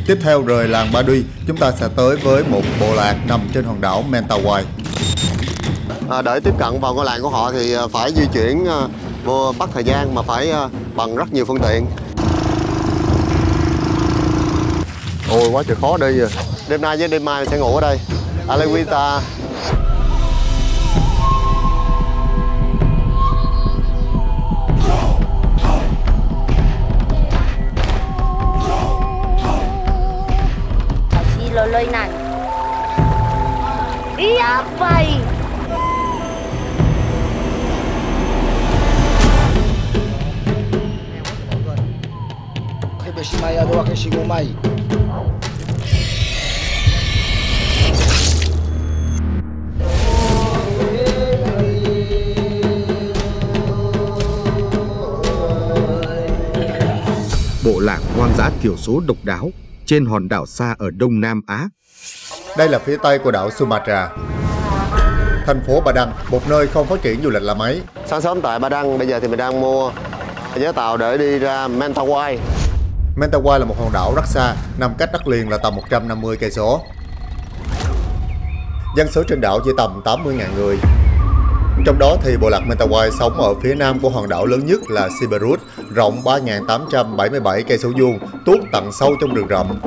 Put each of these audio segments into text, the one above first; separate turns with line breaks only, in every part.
Tiếp theo rời làng Ba Duy, chúng ta sẽ tới với một bộ lạc nằm trên hòn đảo Mentawai. Để tiếp cận vào ngôi làng của họ thì phải di chuyển vô mất thời gian mà phải bằng rất nhiều phương tiện. Ôi quá trời khó đi rồi. Đêm nay với đêm mai mình sẽ ngủ ở đây. Alewita.
Loloy này. Iya bay.
Bộ lạc hoang dã thiểu số độc đáo trên hòn đảo xa ở Đông Nam Á.
Đây là phía tây của đảo Sumatra. Thành phố Padang, một nơi không phát triển du lịch là mấy. Sáng sớm tại Padang, bây giờ thì mình đang mua vé tàu để đi ra Mentawai. Mentawai là một hòn đảo rất xa, nằm cách đất liền là tầm 150 cây số. Dân số trên đảo chỉ tầm 80.000 người. Trong đó thì bộ lạc Mentawai sống ở phía nam của hòn đảo lớn nhất là Siberut, rộng 3.877 cây số vuông, tuốt tận sâu trong rừng rậm.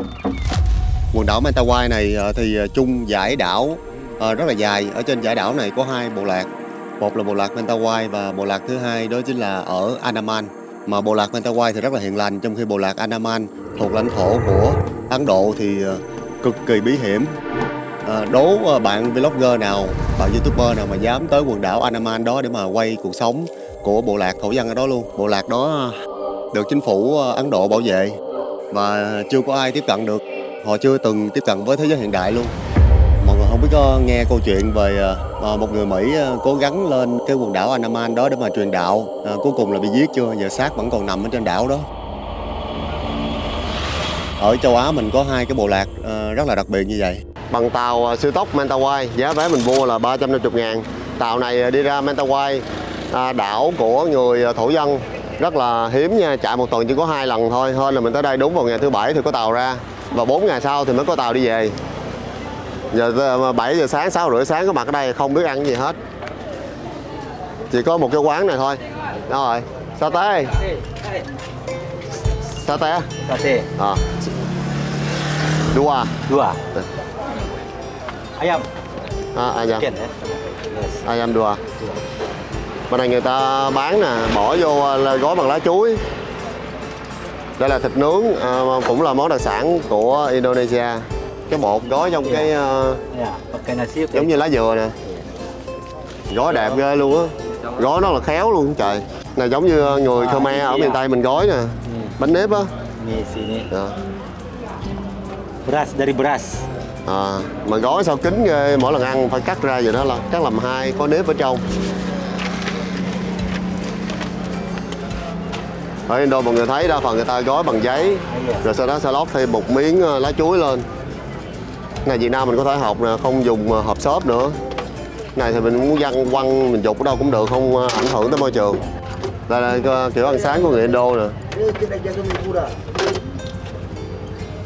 Quần đảo Mentawai này thì chung dải đảo rất là dài. Ở trên dải đảo này có hai bộ lạc. Một là bộ lạc Mentawai và bộ lạc thứ hai đó chính là ở Andaman. Mà bộ lạc Mentawai thì rất là hiền lành, trong khi bộ lạc Andaman thuộc lãnh thổ của Ấn Độ thì cực kỳ bí hiểm. Đố bạn vlogger nào, bạn youtuber nào mà dám tới quần đảo Andaman đó để mà quay cuộc sống của bộ lạc thổ dân ở đó luôn. Bộ lạc đó được chính phủ Ấn Độ bảo vệ và chưa có ai tiếp cận được. Họ chưa từng tiếp cận với thế giới hiện đại luôn. Mọi người không biết có nghe câu chuyện về một người Mỹ cố gắng lên cái quần đảo Andaman đó để mà truyền đạo, cuối cùng là bị giết chưa, giờ xác vẫn còn nằm ở trên đảo đó. Ở châu Á mình có hai cái bộ lạc rất là đặc biệt như vậy. Bằng tàu siêu tốc Mentawai, giá vé mình mua là 350.000. Tàu này đi ra Mentawai, đảo của người thổ dân, rất là hiếm nha, chạy một tuần chỉ có 2 lần thôi. Hơn là mình tới đây đúng vào ngày thứ Bảy thì có tàu ra, và 4 ngày sau thì mới có tàu đi về. Giờ 7 giờ sáng, 6 rưỡi sáng có mặt ở đây không biết ăn gì hết. Chỉ có một cái quán này thôi. Đâu rồi? Satay. Satay.
Satay.
Dua.
Ayam.
Ayam.
Yes.
Ayam dua. Bên này người ta bán nè, bỏ vô gói bằng lá chuối. Đây là thịt nướng, cũng là món đặc sản của Indonesia. Cái bột gói trong cái giống như lá dừa nè. Gói đẹp ghê luôn á. Gói nó là khéo luôn trời. Này giống như người Khmer ở miền Tây mình gói nè. Bánh nếp á.
Beras dari beras.
Mà gói sao kín ghê, mỗi lần ăn phải cắt ra vậy đó, là cắt làm hai, có nếp ở trong. Ở Indo mọi người thấy đa phần người ta gói bằng giấy, rồi sau đó sẽ lót thêm một miếng lá chuối lên. Này Việt Nam mình có thể học nè, không dùng hộp xốp nữa. Này thì mình muốn quăng mình dục ở đâu cũng được, không ảnh hưởng tới môi trường. Đây là kiểu ăn sáng của người Indo nè.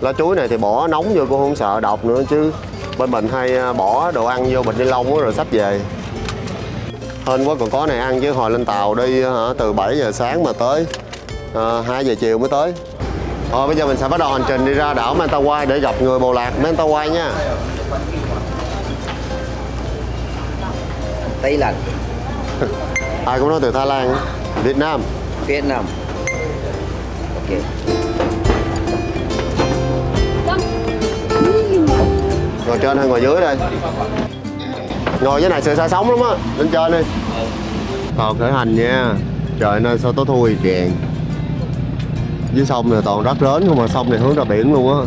Lá chuối này thì bỏ nóng vô cũng không sợ độc nữa, chứ bên mình hay bỏ đồ ăn vô bịch ni lông rồi xách về. Hên quá còn có này ăn, chứ hồi lên tàu đi từ 7 giờ sáng mà tới 2 giờ chiều mới tới. Bây giờ mình sẽ bắt đầu hành trình đi ra đảo Mentawai để gặp người bộ lạc Mentawai nha.
Thái Lan.
Ai cũng nói từ Thái Lan. Việt Nam.
Ok.
Ngồi trên hay ngồi dưới đây? Ngồi dưới này sợ xa sống lắm á, lên trên đi. Tàu khởi hành nha. Trời nơi sao tối thui kìa. Dưới sông này toàn rác rến không, mà sông này hướng ra biển luôn á.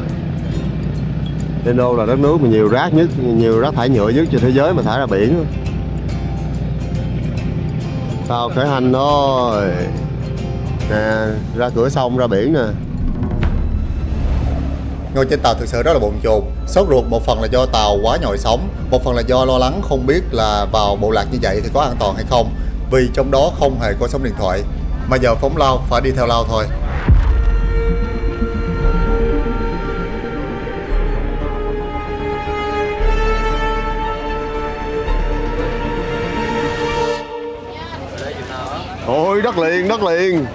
Indo là đất nước mà nhiều rác nhất, nhiều rác thải nhựa nhất trên thế giới mà thải ra biển. Tàu khởi hành thôi. Nè, ra cửa sông ra biển nè. Ngồi trên tàu thực sự rất là bồn chồn, sốt ruột, một phần là do tàu quá nhồi sóng, một phần là do lo lắng không biết là vào bộ lạc như vậy thì có an toàn hay không, vì trong đó không hề có sóng điện thoại, mà giờ phóng lao phải đi theo lao thôi. đất liền.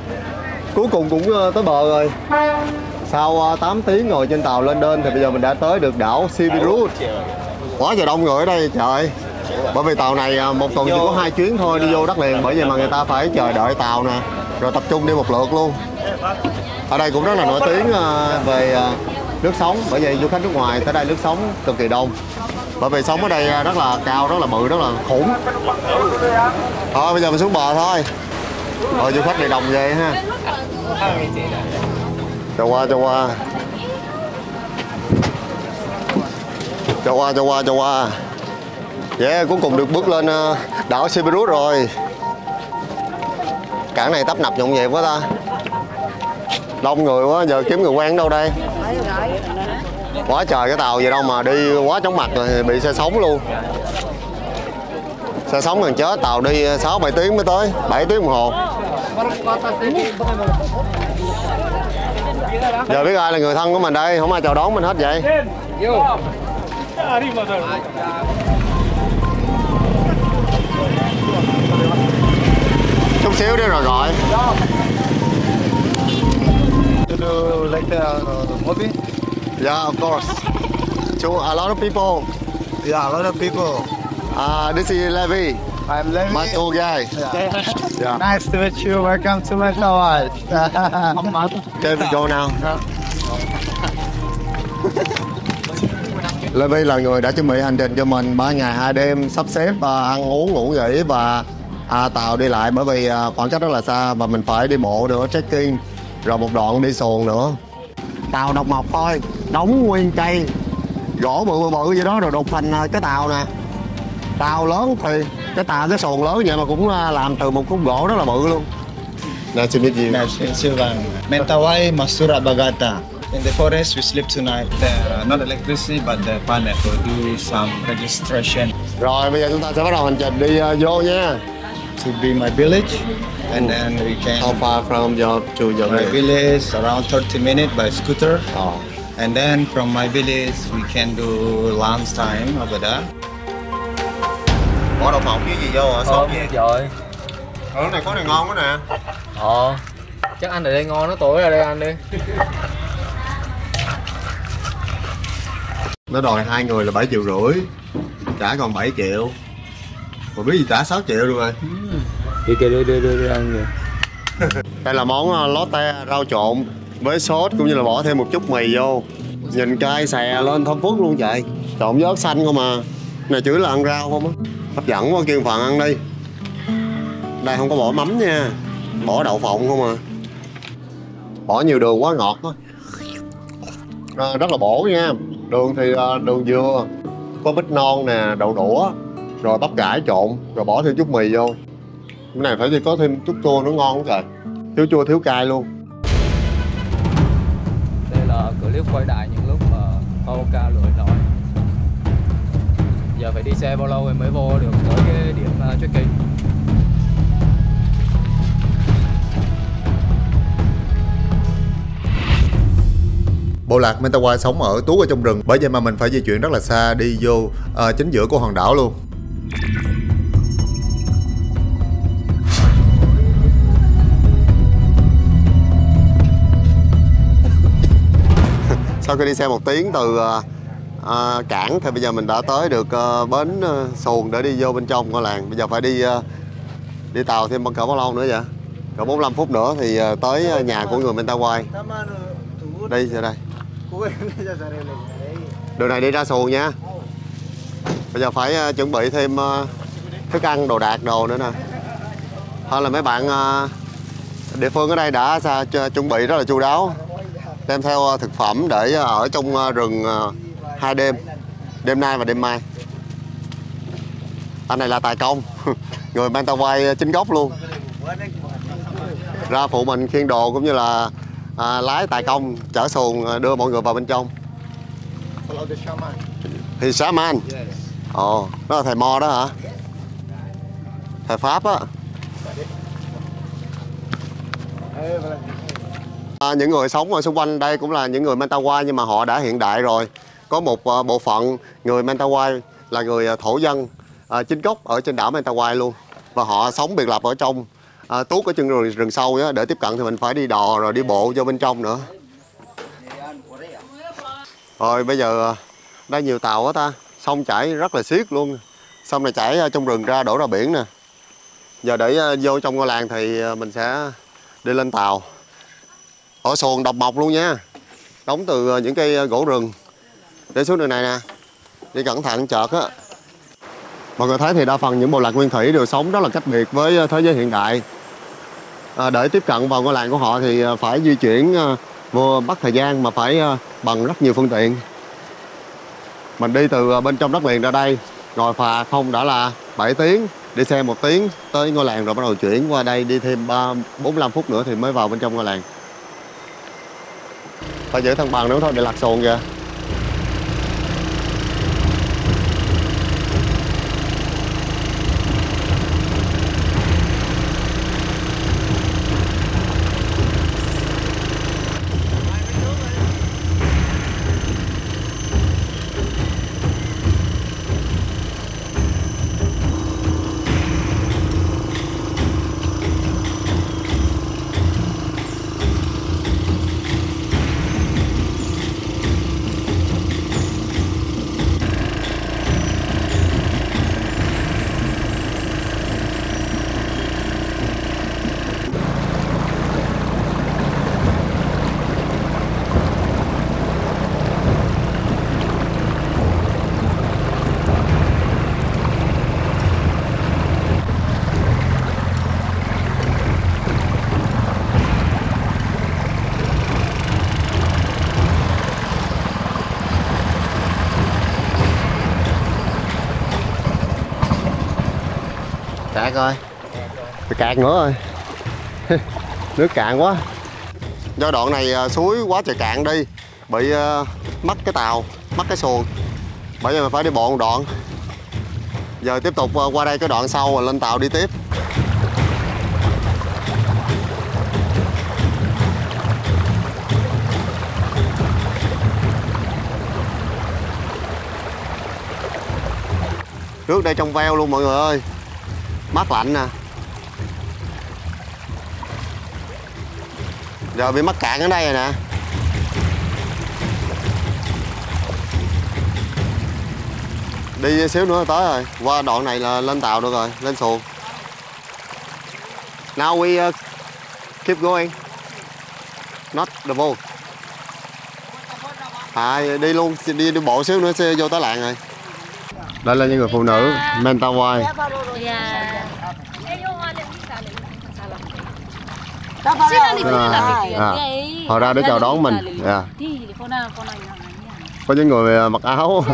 Cuối cùng cũng tới bờ rồi. Sau 8 tiếng ngồi trên tàu lên đên thì bây giờ mình đã tới được đảo Sibirut. Quá trời đông người ở đây trời. Bởi vì tàu này một tuần chỉ có 2 chuyến thôi đi vô đất liền, bởi vậy mà người ta phải chờ đợi tàu nè, rồi tập trung đi một lượt luôn. Ở đây cũng rất là nổi tiếng về nước sống, bởi vậy du khách nước ngoài tới đây nước sống cực kỳ đông. Bởi vì sống ở đây rất là cao, rất là bự, rất là khủng. Thôi bây giờ mình xuống bờ thôi. Rồi du khách này đông ghê ha. Cho qua. Yeah, cuối cùng được bước lên đảo Sibirut rồi. Cảng này tấp nập nhộn nhịp quá ta. Đông người quá, giờ kiếm người quen đâu đây. Quá trời cái tàu gì đâu mà đi quá chóng mặt rồi bị xe sóng luôn. Xe sóng gần chết, tàu đi 6-7 tiếng mới tới, 7 tiếng đồng hồ. Giờ biết ai là người thân của mình đây, không ai chào đón mình hết vậy. Chút xíu đi rồi gọi.
Do you like the movie?
Yeah, of course. To a lot of people.
Yeah, a lot of people.
This is Levi,
I'm Levi.
my tour guide.
Yeah. Nice to meet you. Welcome to my house.
Okay, we go now. Levi là người đã chuẩn bị hành trình cho mình 3 ngày 2 đêm, sắp xếp ăn uống ngủ nghỉ và tàu đi lại, bởi vì khoảng cách rất là xa và mình phải đi bộ nữa, trekking, rồi một đoạn đi xuồng nữa. Tàu độc mộc thôi, đóng nguyên cây gỗ bự vậy đó rồi đục thành cái tàu nè. Tàu lớn thì cái xuồng lớn vậy mà cũng làm từ một khúc gỗ rất là bự luôn. Nice to meet you.
Nice to meet you. Mentawai Masura Bagata. In the forest, we sleep tonight. Not electricity, but the panel will do some registration.
Rồi bây giờ chúng ta sẽ bắt đầu hành trình đi vô nha.
To be my village, and then we can.
How far from to your
My village around 30 minutes by scooter.
Oh.
And then from my village, we can do lunch time over there.
Bỏ đậu phộng với gì vô hả? Sốt gì?
Trời.
Cái này có này ngon quá nè.
Chắc anh ở đây ngon, nó tối ra đây ăn đi.
Nó đòi 2 người là 7,5 triệu, trả còn 7 triệu. Mà biết gì trả 6 triệu luôn rồi.
Kìa đưa ăn kìa.
Đây là món lotte rau trộn với sốt cũng như là bỏ thêm một chút mì vô. Nhìn cay xè lên thơm phức luôn trời. Trộn với ớt xanh không mà. Này chửi là ăn rau không á. Hấp dẫn quá, kêu phần ăn đi. Đây không có bỏ mắm nha, bỏ đậu phộng không à. Bỏ nhiều đường quá ngọt đó. Rất là bổ nha. Đường thì đường dừa, có bít non nè, đậu đũa, rồi bắp cải trộn, rồi bỏ thêm chút mì vô. Cái này phải chỉ có thêm chút chua nữa ngon lắm trời. Thiếu chua thiếu cay luôn.
Đây là clip quay lại những lúc mà Paoka lội nổi. Giờ phải đi xe bao lâu thì mới vô được tới cái điểm trekking.
Bộ lạc Mentawai sống ở tuốt ở trong rừng, bởi vậy mà mình phải di chuyển rất là xa đi vô chính giữa của hòn đảo luôn. Sau khi đi xe 1 tiếng từ cảng thì bây giờ mình đã tới được bến xuồng để đi vô bên trong ngôi làng. Bây giờ phải đi tàu thêm cỡ bao lâu nữa vậy? Cỡ 45 phút nữa thì tới nhà của người Mentawai. Đi ra đây. Đường này đi ra xuồng nha. Bây giờ phải chuẩn bị thêm thức ăn, đồ đạc đồ nữa nè. Hơn là mấy bạn địa phương ở đây đã chuẩn bị rất là chu đáo. Đem theo thực phẩm để ở trong rừng 2 đêm. Đêm nay và đêm mai. Anh này là tài công. Người Mentawai chính gốc luôn. Ra phụ mình khiêng đồ cũng như là lái tài công chở xuồng đưa mọi người vào bên trong. Thì shaman. Ồ, đó là thầy Mo đó hả? Thầy Pháp á. Những người sống ở xung quanh đây cũng là những người Mentawai, nhưng mà họ đã hiện đại rồi. Có một bộ phận người Mentawai là người thổ dân chính gốc ở trên đảo Mentawai luôn. Và họ sống biệt lập ở trong tuốt ở chân rừng sâu á, để tiếp cận thì mình phải đi đò rồi đi bộ vô bên trong nữa. Rồi bây giờ đây nhiều tàu quá ta, sông chảy rất là xiết luôn. Sông này chảy trong rừng ra đổ ra biển nè. Giờ để vô trong ngôi làng thì mình sẽ đi lên tàu. Ở xuồng độc mộc luôn nha, đóng từ những cây gỗ rừng để xuống đường này nè. Đi cẩn thận chợt á. Mọi người thấy thì đa phần những bộ lạc nguyên thủy đều sống rất là cách biệt với thế giới hiện đại. Để tiếp cận vào ngôi làng của họ thì phải di chuyển vô mất thời gian mà phải bằng rất nhiều phương tiện. Mình đi từ bên trong đất liền ra đây, ngồi phà không đã là 7 tiếng, đi xe 1 tiếng tới ngôi làng rồi bắt đầu chuyển qua đây đi thêm 45 phút nữa thì mới vào bên trong ngôi làng. Phải giữ thăng bằng nữa thôi để lạc xuồng kìa. Cạn rồi, phải cạn nữa rồi. Nước cạn quá. Do đoạn này suối quá trời cạn đi, bị mất cái tàu, mất cái xuồng, bởi vì mình phải đi bộ một đoạn. Giờ tiếp tục qua đây cái đoạn sau rồi lên tàu đi tiếp. Nước đây trong veo luôn mọi người ơi, mát lạnh nè. Giờ bị mắc cạn ở đây rồi nè. Đi xíu nữa tới rồi, qua đoạn này là lên tàu được rồi, lên xuồng. Now we keep going, not the boat. Đi luôn, đi bộ xíu nữa sẽ vô tới làng rồi. Đây là những người phụ nữ Mentawai. Họ ra để chào đón mình. Có những người mặc áo,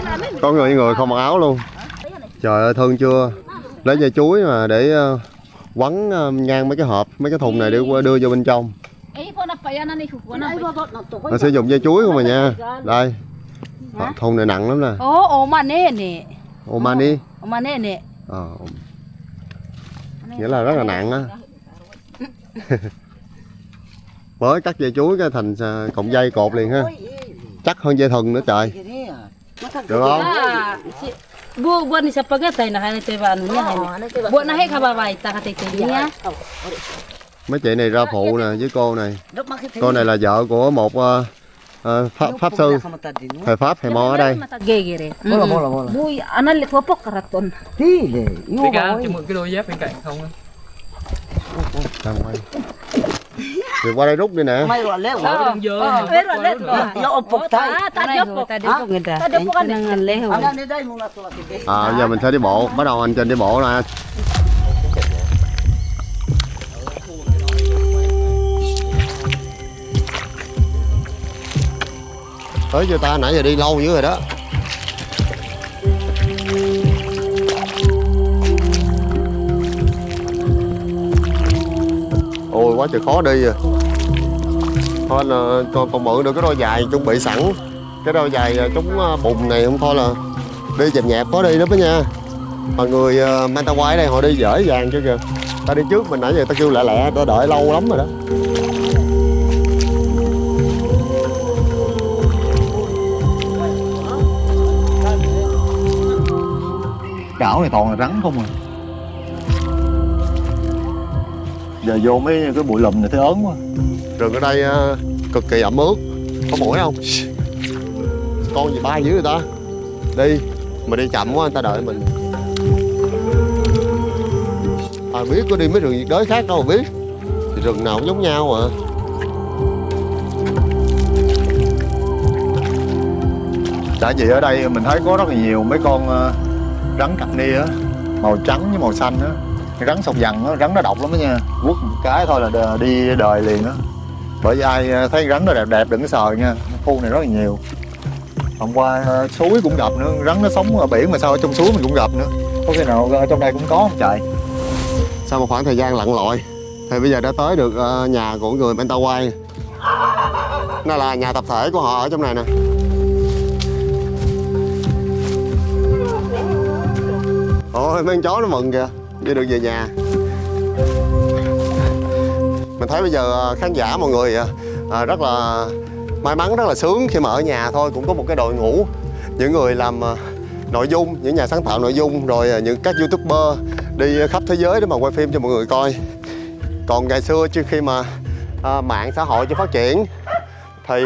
có những người không mặc áo luôn. Trời ơi, thương chưa. Lấy dây chuối mà để quấn ngang mấy cái hộp, mấy cái thùng này để đưa vô bên trong. Nó sử dụng dây chuối không mà nha. Đây, thùng này nặng lắm nè. Omani. Nghĩa là rất là nặng á. Mới cắt dây chuối cái thành cọng dây cột liền ha. Chắc hơn dây thừng nữa trời. Được không?
Buat ni siapa kata nak hay teba anunya hay. Buat nak hay khabar baik tak kata dia.
Mấy chị này ra phụ nè với cô này. Cô này là vợ của một pháp sư thầy Pháp thầy Mo ở đây. Bui, anak lihat apa keraton.
Cái cam cho mượn cái đôi dép bên cạnh không?
Thì qua đây rút đi nè. Giờ mình sẽ đi bộ, bắt đầu hành trình đi bộ nè. Tới chưa ta, nãy giờ đi lâu dữ rồi đó. Ôi quá trời khó đi à. Thôi là còn mượn được cái đôi giày chuẩn bị sẵn. Cái đôi giày chống bùn này không thôi là đi chậm nhẹp khó đi lắm đó nha. Mà người Mentawai ở đây họ đi dễ dàng chứ kìa. Ta đi trước mình nãy giờ ta kêu lẹ lẹ, ta đợi lâu lắm rồi đó. Đảo này toàn là rắn không à.
Giờ vô mấy cái bụi lùm này thấy ớn quá.
Rừng ở đây cực kỳ ẩm ướt. Có mũi không? Con gì bay dữ người ta. Đi. Mà đi chậm quá người ta đợi mình. Biết có đi mấy rừng nhiệt đới khác đâu mà biết. Thì rừng nào cũng giống nhau à.
Tại vì ở đây mình thấy có rất là nhiều mấy con rắn cặp ni á, màu trắng với màu xanh á. Rắn sọc vằn á, rắn nó độc lắm đó nha. Quất một cái thôi là đi đời liền á. Bởi vì ai thấy rắn nó đẹp đẹp đừng có sờ nha. Khu này rất là nhiều. Hôm qua suối cũng gặp nữa, rắn nó sống ở biển mà sao ở trong suối mình cũng gặp nữa. Có khi nào ở trong đây cũng có không trời?
Sau một khoảng thời gian lặn lội thì bây giờ đã tới được nhà của người Mentawai. Nó là nhà tập thể của họ ở trong này nè. Ôi mấy con chó nó mừng kìa, đi được về nhà. Mình thấy bây giờ khán giả mọi người rất là may mắn, rất là sướng khi mà ở nhà thôi cũng có một cái đội ngũ những người làm nội dung, những nhà sáng tạo nội dung, rồi những các YouTuber đi khắp thế giới để mà quay phim cho mọi người coi. Còn ngày xưa trước khi mà mạng xã hội chưa phát triển thì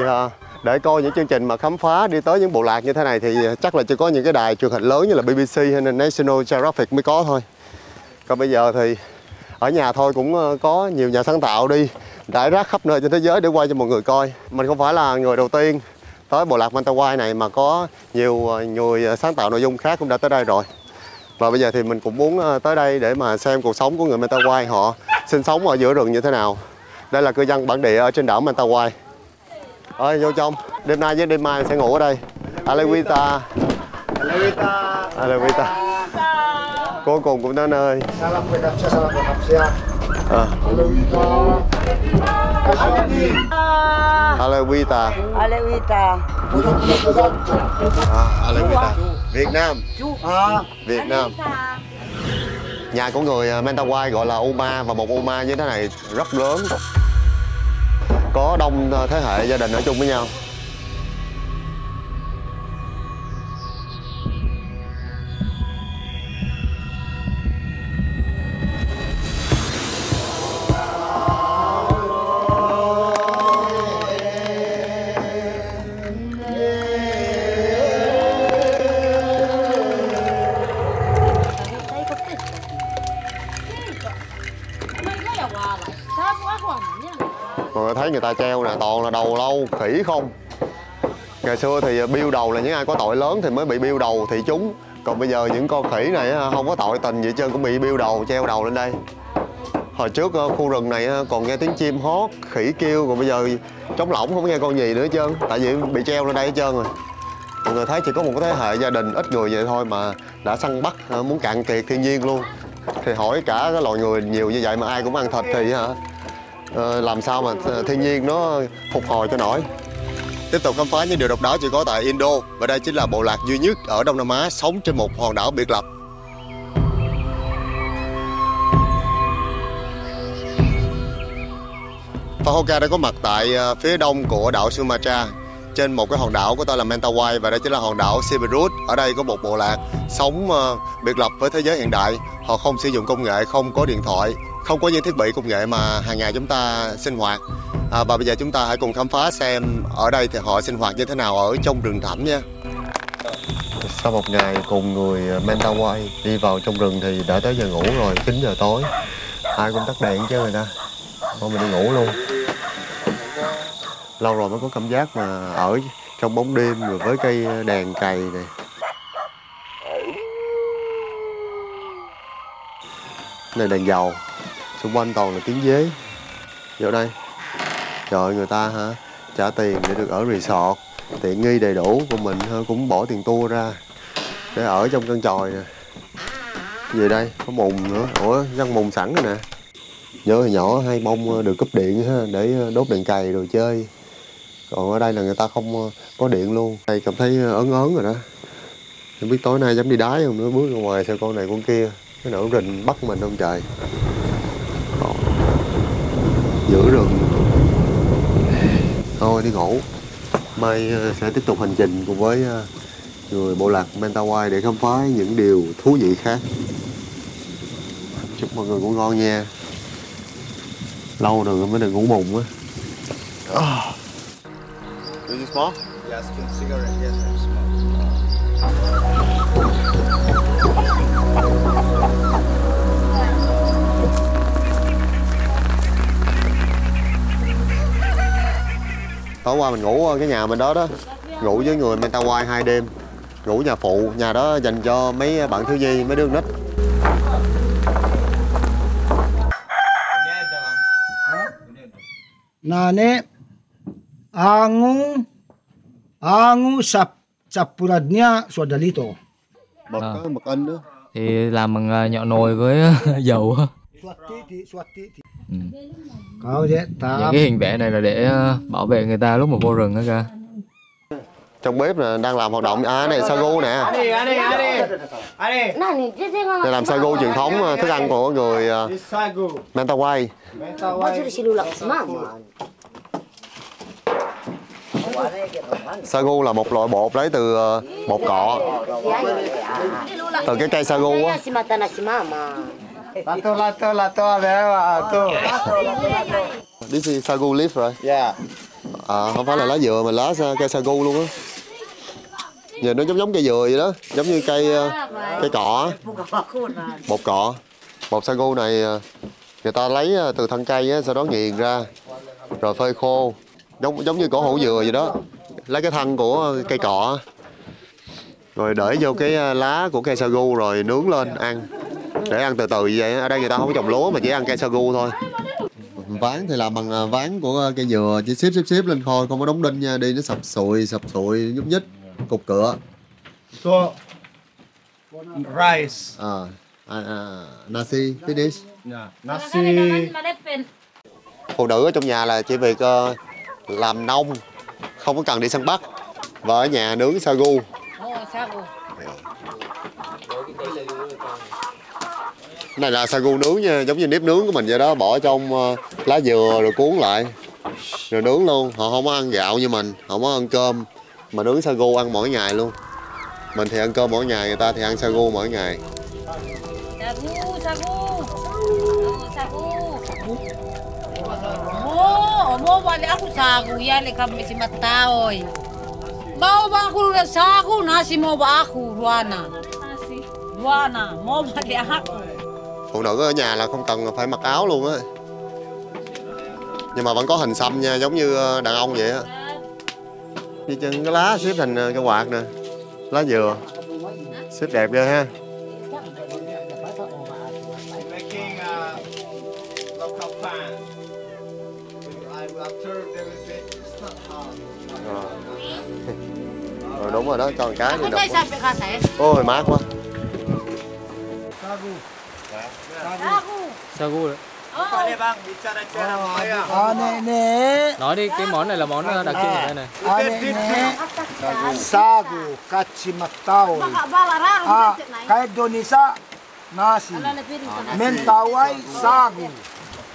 để coi những chương trình mà khám phá đi tới những bộ lạc như thế này thì chắc là chỉ có những cái đài truyền hình lớn như là BBC hay là National Geographic mới có thôi. Còn bây giờ thì ở nhà thôi cũng có nhiều nhà sáng tạo đi rải rác khắp nơi trên thế giới để quay cho mọi người coi. Mình không phải là người đầu tiên tới bộ lạc Mentawai này mà có nhiều người sáng tạo nội dung khác cũng đã tới đây rồi. Và bây giờ thì mình cũng muốn tới đây để mà xem cuộc sống của người Mentawai họ sinh sống ở giữa rừng như thế nào. Đây là cư dân bản địa ở trên đảo Mentawai. Ơi vô trong, đêm nay với đêm mai sẽ ngủ ở đây. Alewita.
Alewita.
Alewita. Cuối cùng cũng tới nơi.
Salam penapsia, salam penapsia. Alewita.
Alewita.
Alewita.
Alewita. Việt Nam. Việt Nam. Nhà của người Mentawai gọi là Uma, và một Uma như thế này rất lớn. Có đông thế hệ gia đình ở chung với nhau. Mọi người thấy người ta treo nè, toàn là đầu lâu, khỉ không. Ngày xưa thì biêu đầu là những ai có tội lớn thì mới bị biêu đầu thị chúng. Còn bây giờ những con khỉ này không có tội tình gì hết trơn cũng bị biêu đầu, treo đầu lên đây. Hồi trước khu rừng này còn nghe tiếng chim hót, khỉ kêu, còn bây giờ trống lỏng không nghe con gì nữa hết trơn. Tại vì bị treo lên đây hết trơn rồi. Mọi người thấy chỉ có một cái thế hệ gia đình ít người vậy thôi mà đã săn bắt, muốn cạn kiệt thiên nhiên luôn. Thì hỏi cả cái loài người nhiều như vậy mà ai cũng ăn thịt thì làm sao mà thiên nhiên nó phục hồi cho nổi. Tiếp tục khám phá những điều độc đáo chỉ có tại Indo, và đây chính là bộ lạc duy nhất ở Đông Nam Á sống trên một hòn đảo biệt lập. Fahoka đã có mặt tại phía đông của đảo Sumatra, trên một cái hòn đảo có tên là Mentawai, và đây chính là hòn đảo Siberut. Ở đây có một bộ lạc sống biệt lập với thế giới hiện đại. Họ không sử dụng công nghệ, không có điện thoại, không có những thiết bị công nghệ mà hàng ngày chúng ta sinh hoạt. Và bây giờ chúng ta hãy cùng khám phá xem ở đây thì họ sinh hoạt như thế nào ở trong rừng thẳm nha. Sau một ngày cùng người Mentawai đi vào trong rừng thì đã tới giờ ngủ rồi, 9 giờ tối. Ai cũng tắt đèn chứ người ta. Thôi mình đi ngủ luôn. Lâu rồi mới có cảm giác mà ở trong bóng đêm rồi với cây đèn cày này. Này đèn dầu, xung quanh toàn là tiếng dế. Vô đây. Trời, người ta trả tiền để được ở resort tiện nghi đầy đủ, của mình cũng bỏ tiền tour ra để ở trong căn chòi nè. Về đây có mùng nữa. Ủa, răng mùng sẵn rồi nè. Nhớ hồi nhỏ hay bông được cúp điện để đốt đèn cày rồi chơi. Còn ở đây là người ta không có điện luôn. Đây cảm thấy ớn ớn rồi đó. Không biết tối nay dám đi đái không nữa, bước ra ngoài xem con này con kia cái nổ rình bắt mình không trời. Còn giữa rừng. Thôi đi ngủ. Mai sẽ tiếp tục hành trình cùng với người bộ lạc Mentawai để khám phá những điều thú vị khác. Chúc mọi người ngủ ngon nha. Lâu rồi mới được ngủ bụng á. Do you smoke?
Yes, cigarette, yes, I smoke.
Tối qua mình ngủ ở cái nhà bên đó đó, ngủ với người Mentawai 2 đêm, ngủ nhà phụ, nhà đó dành cho mấy bạn thiếu nhi, mấy đứa nít.
Nane angu sapuradnya sodalito.
Mực á, mực in đó.
Thì làm bằng nhọ nồi với dầu.
Kau je
Những
ta
cái hình vẽ này là để bảo vệ người ta lúc mà vô rừng đó kìa.
Trong bếp là đang làm hoạt động. À, này sagu nè. Đây làm sagu truyền thống, thức ăn của người Mentawai. Sagu là một loại bột lấy từ bột cọ, từ cái cây sagu á. This is sagu leaf rồi.
Yeah.
À, không phải là lá dừa mà lá cây sagu luôn á. Giờ nó giống cây dừa vậy đó, giống như cây cọ, bột cọ. Bột sagu này người ta lấy từ thân cây á, sau đó nghiền ra rồi phơi khô, giống như cổ hủ dừa vậy đó. Lấy cái thân của cây cọ rồi để vô cái lá của cây sagu rồi nướng lên ăn, để ăn từ từ như vậy. Ở đây người ta không có trồng lúa mà chỉ ăn cây sagu thôi. Ván thì làm bằng ván của cây dừa, chỉ xếp lên thôi, không có đóng đinh nha, đi nó sập sụi nhúc nhích, cục cửa.
so rice.
Nasi finish.
Nasi
Phụ nữ ở trong nhà là chỉ việc làm nông, không có cần đi săn bắt, và ở nhà nướng sagu. Cái này là sagu nướng nha, giống như nếp nướng của mình vậy đó, bỏ trong lá dừa rồi cuốn lại rồi nướng luôn. Họ không có ăn gạo như mình, không có ăn cơm, mà nướng sagu ăn mỗi ngày luôn. Mình thì ăn cơm mỗi ngày, người ta thì ăn sagu mỗi ngày.
Mo balik aku sagu ya le kami si mataoy. Mau ba aku sagu nasi mo ba aku Ruana. Ruana mo balik aku.
Phụ nữ ở nhà là không cần phải mặc áo luôn á, nhưng mà vẫn có hình xăm nha, giống như đàn ông vậy á. Như chân cái lá xếp thành cái quạt nè, lá dừa xếp đẹp ghê ha. Rồi đúng rồi đó, cho một cái đi đập. Ôi mát quá.
Sagu đấy.
Nene
Nói đi, cái món này là món đặc trưng ở đây này.
nene sagu kacimatao. Kaya Indonesia nasi. Mentawai sagu.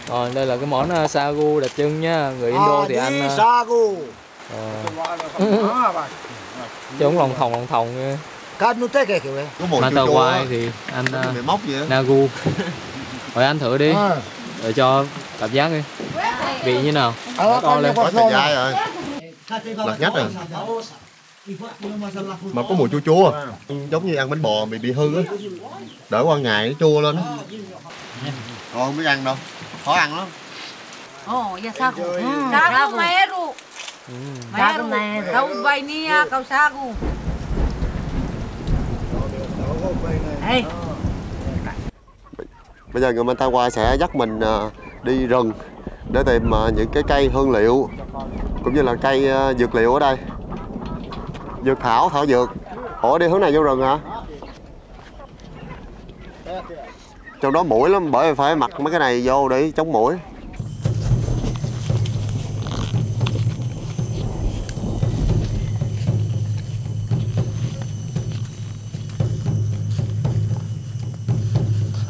Rồi, đây là cái món sagu đặc trưng nha. Người Indo thì ăn
sagu.
chứ không lòng thòng nha.
Kan kayak gitu.
Mentawai thì ăn
móc vậy
nagu. Rồi ăn thử đi, để cho cảm giác đi, vị như nào. To lên.
Có thời gian rồi, lật nhách rồi, mà có mùi chua chua, giống như ăn bánh bò bị hư á, đỡ qua ngày nó chua lên á. Còn không biết ăn đâu, khó ăn lắm.
Ya sagu. Sagu meru. Meru. Kau vainia, kau sagu. Hey.
Bây giờ người Mentawai sẽ dắt mình đi rừng để tìm những cái cây hương liệu cũng như là cây dược liệu ở đây. Dược thảo dược. Ủa đi hướng này vô rừng hả? Trong đó muỗi lắm, bởi vì phải mặc mấy cái này vô để chống muỗi.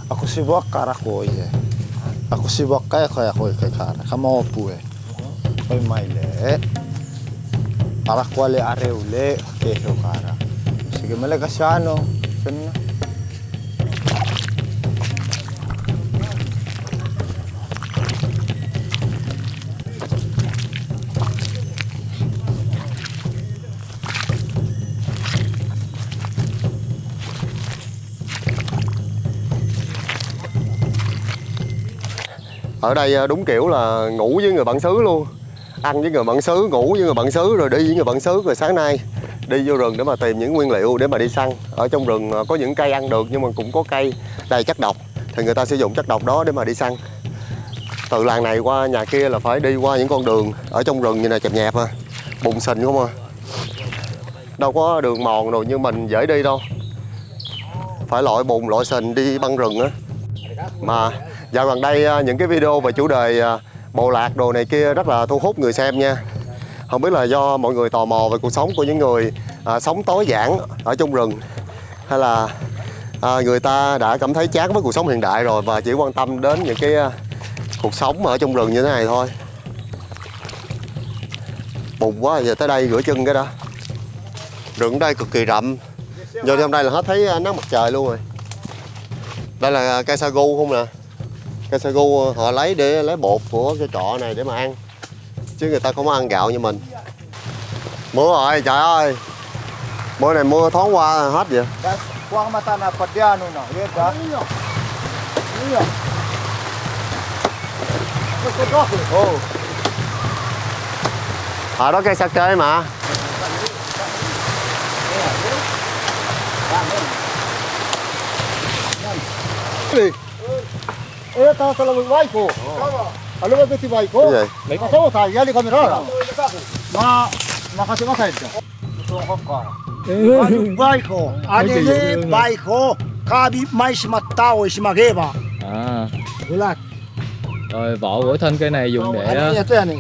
Aku sibuk kara koi ya. Aku sibuk kaya koi kara. Kamu apa ya? Koi maile. Para kuali areule keso kara. Sige mele kasiano. Sen.
Ở đây đúng kiểu là ngủ với người bản xứ luôn. Ăn với người bản xứ, ngủ với người bản xứ, rồi đi với người bản xứ. Rồi sáng nay đi vô rừng để mà tìm những nguyên liệu để mà đi săn. Ở trong rừng có những cây ăn được nhưng mà cũng có cây đầy chất độc, thì người ta sử dụng chất độc đó để mà đi săn. Từ làng này qua nhà kia là phải đi qua những con đường ở trong rừng như này chẹp nhẹp à, bùn sình không à. Đâu có đường mòn rồi như mình dễ đi đâu. Phải lội bùn lội sình đi băng rừng á. Mà dạo gần đây những cái video về chủ đề bộ lạc đồ này kia rất là thu hút người xem nha. Không biết là do mọi người tò mò về cuộc sống của những người sống tối giản ở trong rừng, hay là người ta đã cảm thấy chán với cuộc sống hiện đại rồi và chỉ quan tâm đến những cái cuộc sống ở trong rừng như thế này thôi. Bùn quá, giờ tới đây rửa chân cái đó. Rừng ở đây cực kỳ rậm. Vô trong đây là hết thấy nắng mặt trời luôn rồi. Đây là cây sagu không nè. Cây sagu họ lấy để lấy bột của cái cọ này để mà ăn, chứ người ta không có ăn gạo như mình. Mưa rồi, trời ơi. Bữa này mưa thoáng qua hết vậy.
Quang mata na padiano na, lihat dah.
Oh. Ở đó cây sake mà.
Tahu kalau baik ko. Kalau begitu baik ko.
Cái gì?
Tahu tak? Ya di kamera. Makasih makasih. Baik ko. Ane ni baik ko. Kabi mai simatao simageba.
À.
Bulat.
Rồi vỏ của thân cây này dùng để
Ane ni tu ni.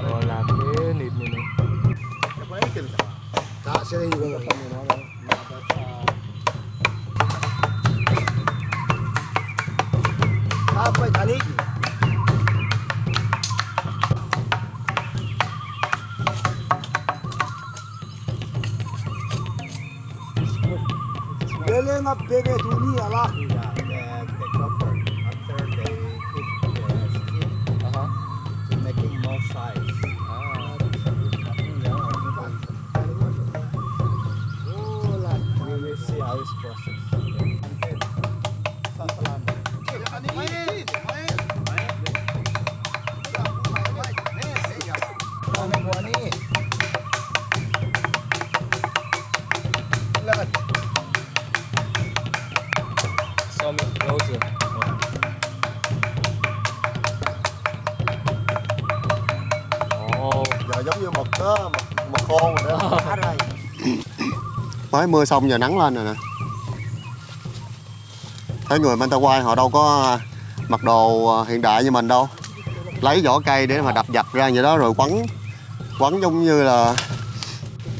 Rồi làm cái nịt này nè.
Tak sering juga kamera. Apa tadi? Bele na bele dunia lah.
Giờ giống như mực đó, mực khô rồi đó. Mới mưa xong giờ nắng lên rồi nè. Thấy người Mentawai họ đâu có mặc đồ hiện đại như mình đâu. Lấy vỏ cây để mà đập dập ra vậy đó rồi quấn giống như là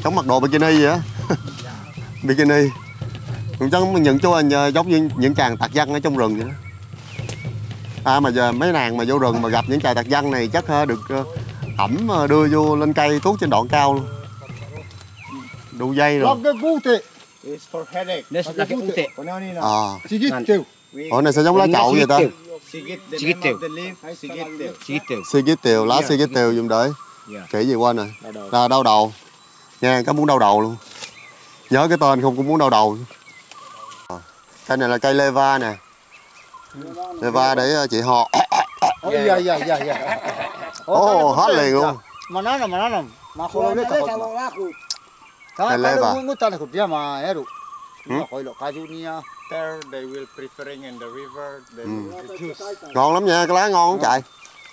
giống mặc đồ bikini vậy á. Bikini. Cũng giống những chú anh giống như những chàng tạc dân ở trong rừng vậy đó. Mà giờ mấy nàng mà vô rừng mà gặp những chàng tạc dân này chắc được ẩm đưa vô lên cây tuốt trên đoạn cao luôn. Đủ dây rồi.
It's for headache. This is like ute.
Sigiteu. Ủa này sao giống lá chậu vậy ta? Sigiteu, lá sigiteu dùng để kỹ gì quên rồi. Là đau đầu. Nha, có muốn đau đầu luôn. Nhớ cái tên không cũng muốn đau đầu. Cây này là cây leva nè. Leva để chị ho.
Dạ.
Ồ, hết liền luôn.
Mà nó nè. Mà khô lên tao. Cái leva. Muốn tao này cũng dia mà hết rồi. Nó coi lộ kajunia.
There they will preferring in the river the juice.
Ngon lắm nha, cái lá ngon không chạy.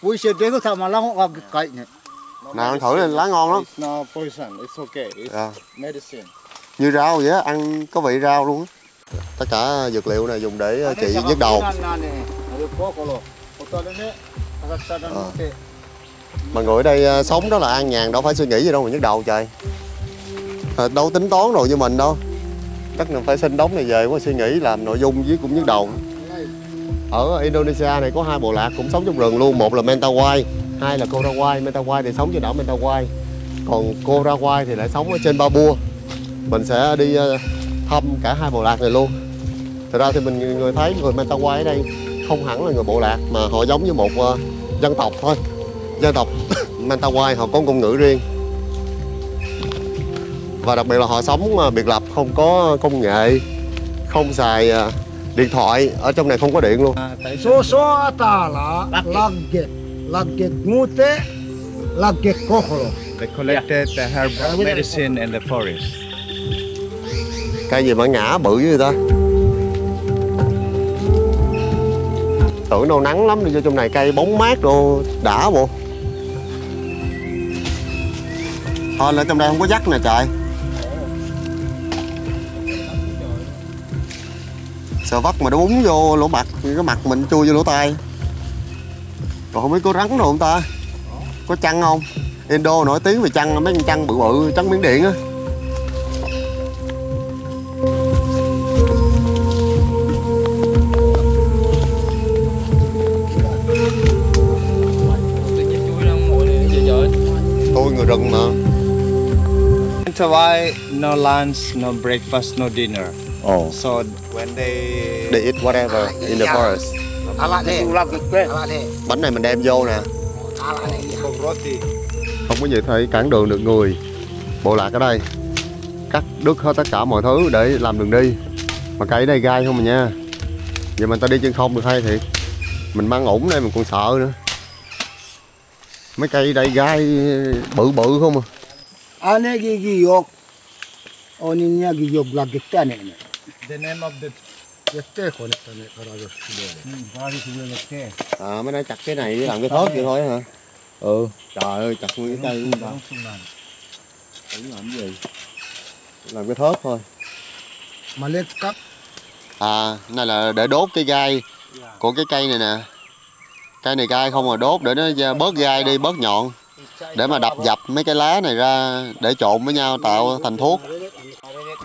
Vui xe đến cái mà lá ngọc cậy này.
Nào thử lên, lá ngon lắm.
It's not poison, it's okay. It's medicine.
Như rau vậy á, ăn có vị rau luôn á. Tất cả dược liệu này dùng để trị nhức đầu. Mà người ở đây sống đó là an nhàn, đâu phải suy nghĩ gì đâu mà nhức đầu trời. Đâu tính toán rồi như mình đâu. Chắc là phải xin đống này về quá suy nghĩ làm nội dung với cũng nhức đầu. Ở Indonesia này có hai bộ lạc cũng sống trong rừng luôn, một là Mentawai, hai là Korowai. Mentawai thì sống trên đảo Mentawai, còn Korowai thì lại sống ở trên Papua. Mình sẽ đi thăm cả hai bộ lạc này luôn. Thật ra thì mình thấy người Mentawai ở đây không hẳn là người bộ lạc mà họ giống như một dân tộc thôi. Dân tộc Mentawai họ có ngôn ngữ riêng. Và đặc biệt là họ sống biệt lập, không có công nghệ, không xài Điện thoại ở trong này không có điện luôn.
So atala lagget ngute lagget koholo.
They collected the herbal medicine in the forest.
Cây gì mà ngã bự với người ta. Tưởng đâu nắng lắm, đi vô trong này cây bóng mát đồ đã bộ. Thôi ở trong đây không có dắt nè trời. Sợ vắt mà nó búng vô lỗ mặt, cái mặt mình chui vô lỗ tai. Còn không biết có rắn đâu không ta? Có chăn không? Indo nổi tiếng về chăn, mấy con chăn bự bự, chăn miếng điện á. Tôi người rừng mà.
Mentawai, no lunch, no breakfast, no dinner.
Oh.
So when they
eat whatever in the forest. Bánh này mình đem vô nè. Không có gì thể cản đường được người. Bộ lạc ở đây cắt đứt hết tất cả mọi thứ để làm đường đi. Mà cây ở đây gai không mà nha. Vậy mà ta đi chân không được hay thiệt. Mình mang ủng đây mình còn sợ nữa. Mấy cây đây gai bự bự không à.
Ane giyok. Oninya giyok lagget ane.
the name of the
mới nói chặt cái này làm cái thớt vậy thôi hả? Ừ. Trời ơi chặt nguyên cái cây luôn ta. Làm cái gì? Làm cái thớt thôi.
Mà lên cắt.
À, này là để đốt cái gai của cái cây này nè. Cây này gai không mà đốt để nó bớt gai đi, bớt nhọn. Để mà đập dập mấy cái lá này ra để trộn với nhau tạo thành thuốc.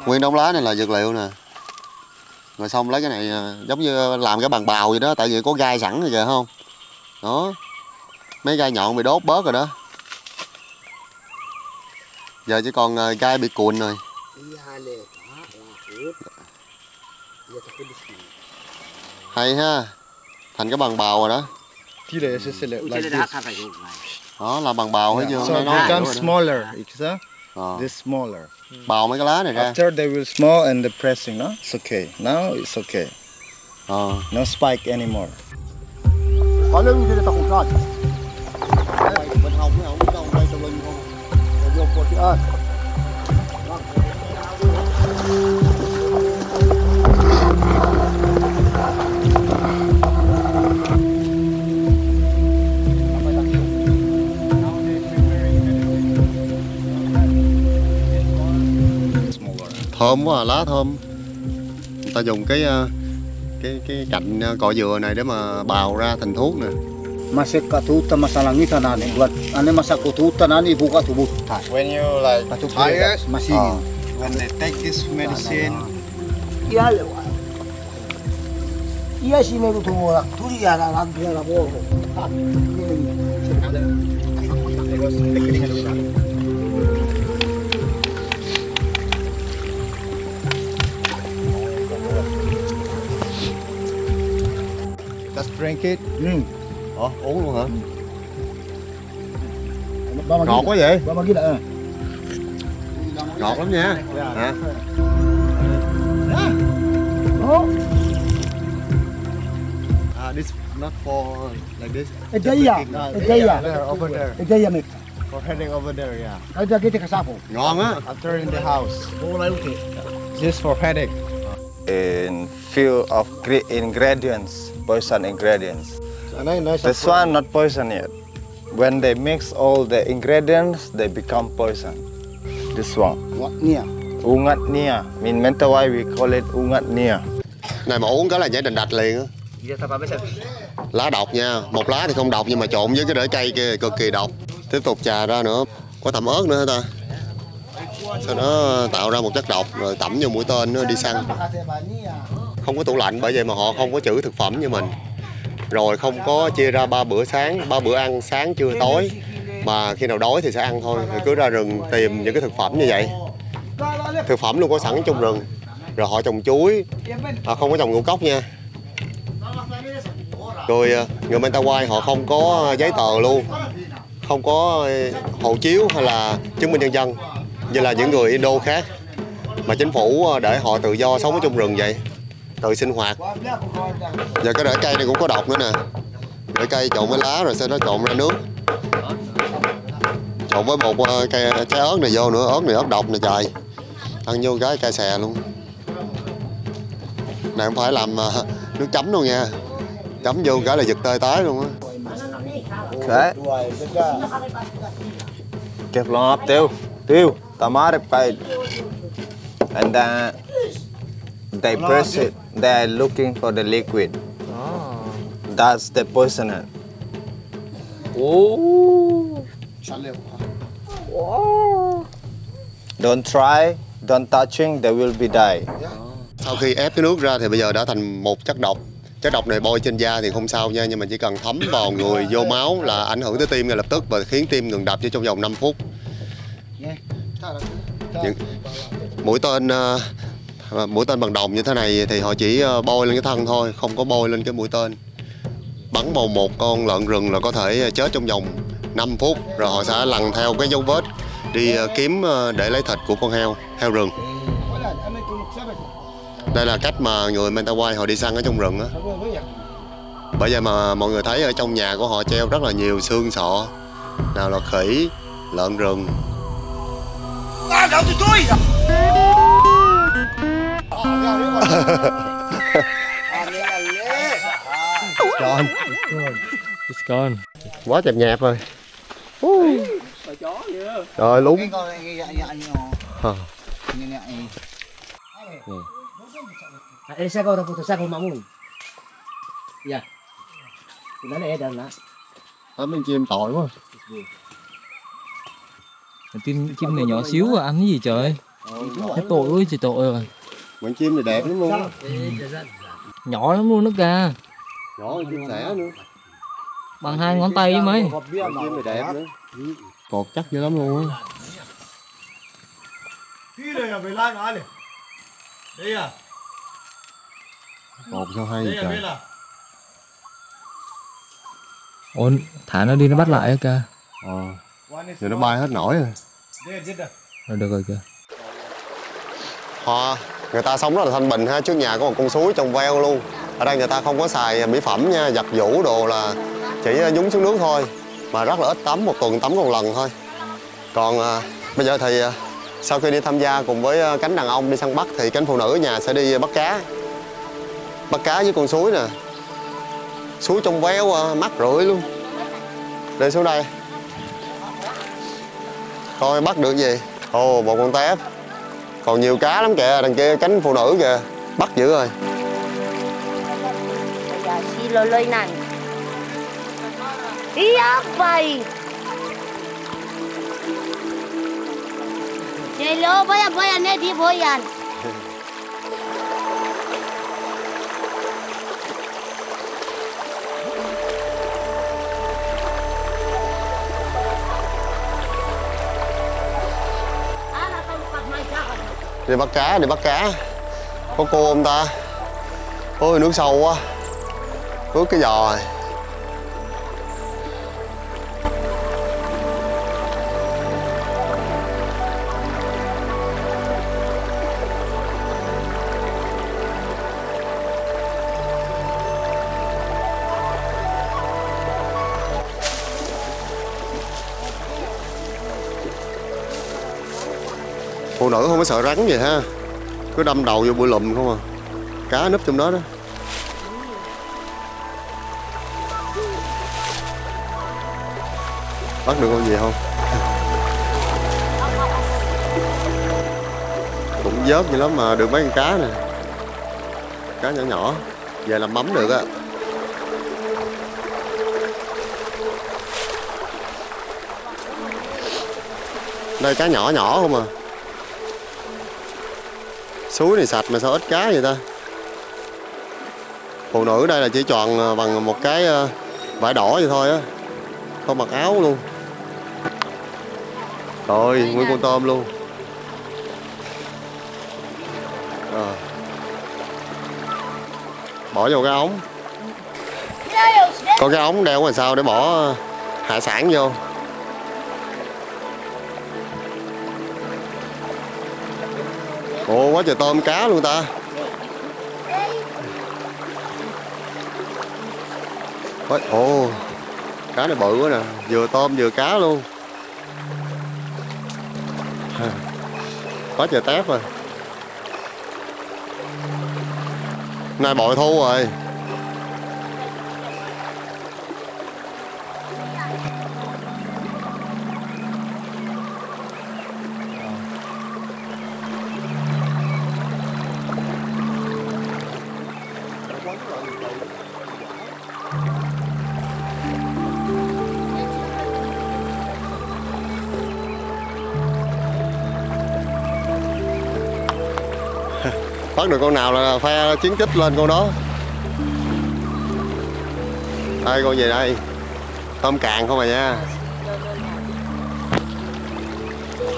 Nguyên đống lá này là dược liệu nè. Rồi xong lấy cái này giống như làm cái bằng bào vậy đó, tại vì có gai sẵn rồi kìa không? Đó. Mấy gai nhọn bị đốt bớt rồi đó. Giờ chỉ còn gai bị cuộn rồi. Hay ha. Thành cái bằng bào rồi đó. Đó là bằng bào hết chưa?
So it becomes smaller. This smaller.
Bào mấy cái lá này ra.
After they will small and the pressing, no? It's okay. Now it's okay. No spike anymore.
Có lưng thì ta cũng có.
Bên hông cái hông đâu đây trong lưng không.
Vô cô chị ơi.
Thơm quá à, lá thơm. Người ta dùng cái cạnh cọ dừa này để mà bào ra thành thuốc nè.
Masih katuta masalah kita nani buat ane masa katuta nani buka tubuh.
When you like tired,
masih
when they take this medicine,
iya lewat. Iya sih meru tu orang turi ada lagi ada bol.
just drink it.
Uống luôn hả? Ngọt quá vậy? Ngọt lắm nha. Hả? This not for like this.
Over there. For heading over there, yeah.
Ngon á.
After in the house. Just for headache. In few of ingredients, poison ingredients. This one not poison yet. When they mix all the ingredients, they become poison. This one. Ungat nia. In Mentawai we call it ungat nia.
Này mà uống cái là nhảy đành đạch liền á. Lá độc nha. Một lá thì không độc nhưng mà trộn với cái rễ cây kia cực kỳ độc. Tiếp tục chà ra nữa. Có tẩm ớt nữa hả ta? Sau đó tạo ra một chất độc rồi tẩm vô mũi tên nó đi săn. Không có tủ lạnh bởi vậy mà họ không có trữ thực phẩm như mình. Rồi không có chia ra 3 bữa sáng, 3 bữa ăn sáng trưa tối. Mà khi nào đói thì sẽ ăn thôi. Rồi cứ ra rừng tìm những cái thực phẩm như vậy. Thực phẩm luôn có sẵn trong rừng. Rồi họ trồng chuối, không có trồng ngũ cốc nha. Rồi người Mentawai họ không có giấy tờ luôn. Không có hộ chiếu hay là chứng minh nhân dân như là những người Indo khác. Mà chính phủ để họ tự do sống ở trong rừng vậy. tự sinh hoạt. Giờ cái rễ cây này cũng có độc nữa nè. Rễ cây trộn với lá rồi sau đó trộn ra nước. Trộn với một cây trái ớt này vô nữa, ớt này ớt độc nè trời. Ăn vô cái cay xè luôn. Này không phải làm nước chấm đâu nha. Chấm vô cái là giật tơi tái luôn á.
Okay. Kẹp lon tiêu, tamare paid. And they press it. They're looking for the liquid. That's the poison. Don't try, don't touching, they will be die.
Sau khi ép cái nước ra thì bây giờ đã thành một chất độc. Chất độc này bôi trên da thì không sao nha, nhưng mà chỉ cần thấm vào người, vô máu là ảnh hưởng tới tim ngay lập tức và khiến tim ngừng đập chỉ trong vòng 5 phút. Mũi tên bằng đồng như thế này thì họ chỉ bôi lên cái thân thôi, không có bôi lên cái mũi tên. Bắn vào một con lợn rừng là có thể chết trong vòng 5 phút, rồi họ sẽ lần theo cái dấu vết đi kiếm để lấy thịt của con heo rừng. Đây là cách mà người Mentawai họ đi săn ở trong rừng á. Bởi vậy mà mọi người thấy ở trong nhà của họ treo rất là nhiều xương sọ. Nào là khỉ, lợn rừng.
It's gone.
Quá chẹp nhẹp rồi. Rồi lúng.
Elisa kau foto saya sama Mamun. Iya. Gimana ya dan nak?
Mấy chim tội quá.
Chim này nhỏ xíu à, ăn cái gì trời? Cái tội ơi trời tội rồi.
Mấy chim này đẹp lắm luôn.
Nhỏ lắm luôn đó kìa.
Nhỏ hơn chim sẻ nữa.
Bằng 2 ngón tay với mấy.
Chim này đẹp nữa. Cột chắc dữ lắm luôn á. Cột sao hay vậy trời.
Ủa, thả nó đi nó bắt lại á kìa.
Giờ nó bay hết nổi rồi.
Rồi được rồi kìa.
Người ta sống rất là thanh bình ha, trước nhà có một con suối trong veo luôn. Ở đây người ta không có xài mỹ phẩm nha, giặt giũ đồ là chỉ nhúng xuống nước thôi. Mà rất là ít tắm, một tuần tắm một lần thôi. Còn bây giờ thì sau khi đi tham gia cùng với cánh đàn ông đi săn bắt thì cánh phụ nữ ở nhà sẽ đi bắt cá. Bắt cá với con suối nè. Suối trong veo mắc rượi luôn. Đi xuống đây. Coi bắt được gì. Ồ, một con tép. Còn nhiều cá lắm kìa, đằng kia cánh phụ nữ kìa. Bắt dữ rồi.
Iya, pai. Hello, boyan ne di boyan.
Đi bắt cá. Có cô không ta? Ôi, nước sâu quá. Ướt cái giò rồi. Phụ nữ không có sợ rắn gì ha. Cứ đâm đầu vô bụi lùm không à. Cá núp trong đó đó. Bắt được con gì không? Cũng vớt vậy lắm mà được mấy con cá nè. Cá nhỏ nhỏ. Về làm mắm được á. Đây cá nhỏ nhỏ không à. Suối này sạch mà sao ít cá vậy ta. Phụ nữ đây là chỉ tròn bằng một cái vải đỏ vậy thôi á. Không mặc áo luôn. Rồi, nguyên con tôm luôn. Bỏ vô cái ống. Có cái ống đeo làm sao để bỏ hải sản vô. Ồ, quá trời tôm cá luôn ta. Ồ, cá này bự quá nè, vừa tôm vừa cá luôn. Quá trời tép rồi. Nay bội thu rồi. Bắt được con nào là phe chiến tích lên con đó. Đây con gì đây? Tôm càng không à nha.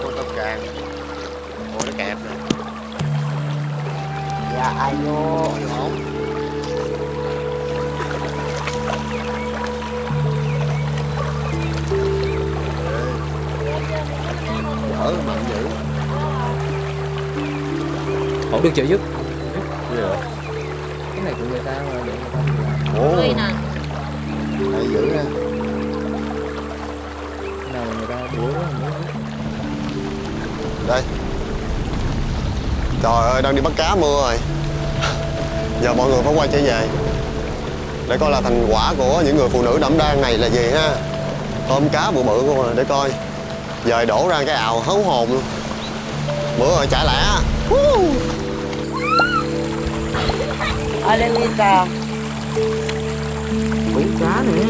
Con tôm càng. Ủa nó kẹp nè.
Dạ ai vô.
Dở mặn dữ.
Không được trợ giúp.
Gì vậy?
Cái này của người ta mà để người ta.
Ồ. Hay dữ ha.
Cái nào mà người ta đuối quá.
Đây. Trời ơi, đang đi bắt cá mưa rồi. Giờ mọi người phải quay trở về để coi là thành quả của những người phụ nữ đảm đang này là gì ha. Tôm cá bự bự không à, để coi. Giờ đổ ra cái ào hấu hồn luôn. Bữa rồi chạy lẹ.
Alemita.
Cũng cá nè.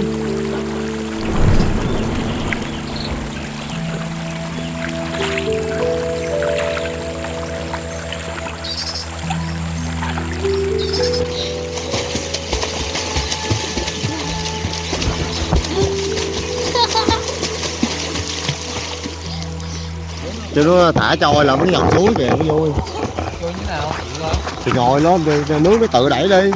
Chứ nó thả trôi là nó ngập suối kìa, nó vui.
Chơi như nào?
Thì ngồi nó nước nó tự đẩy đi.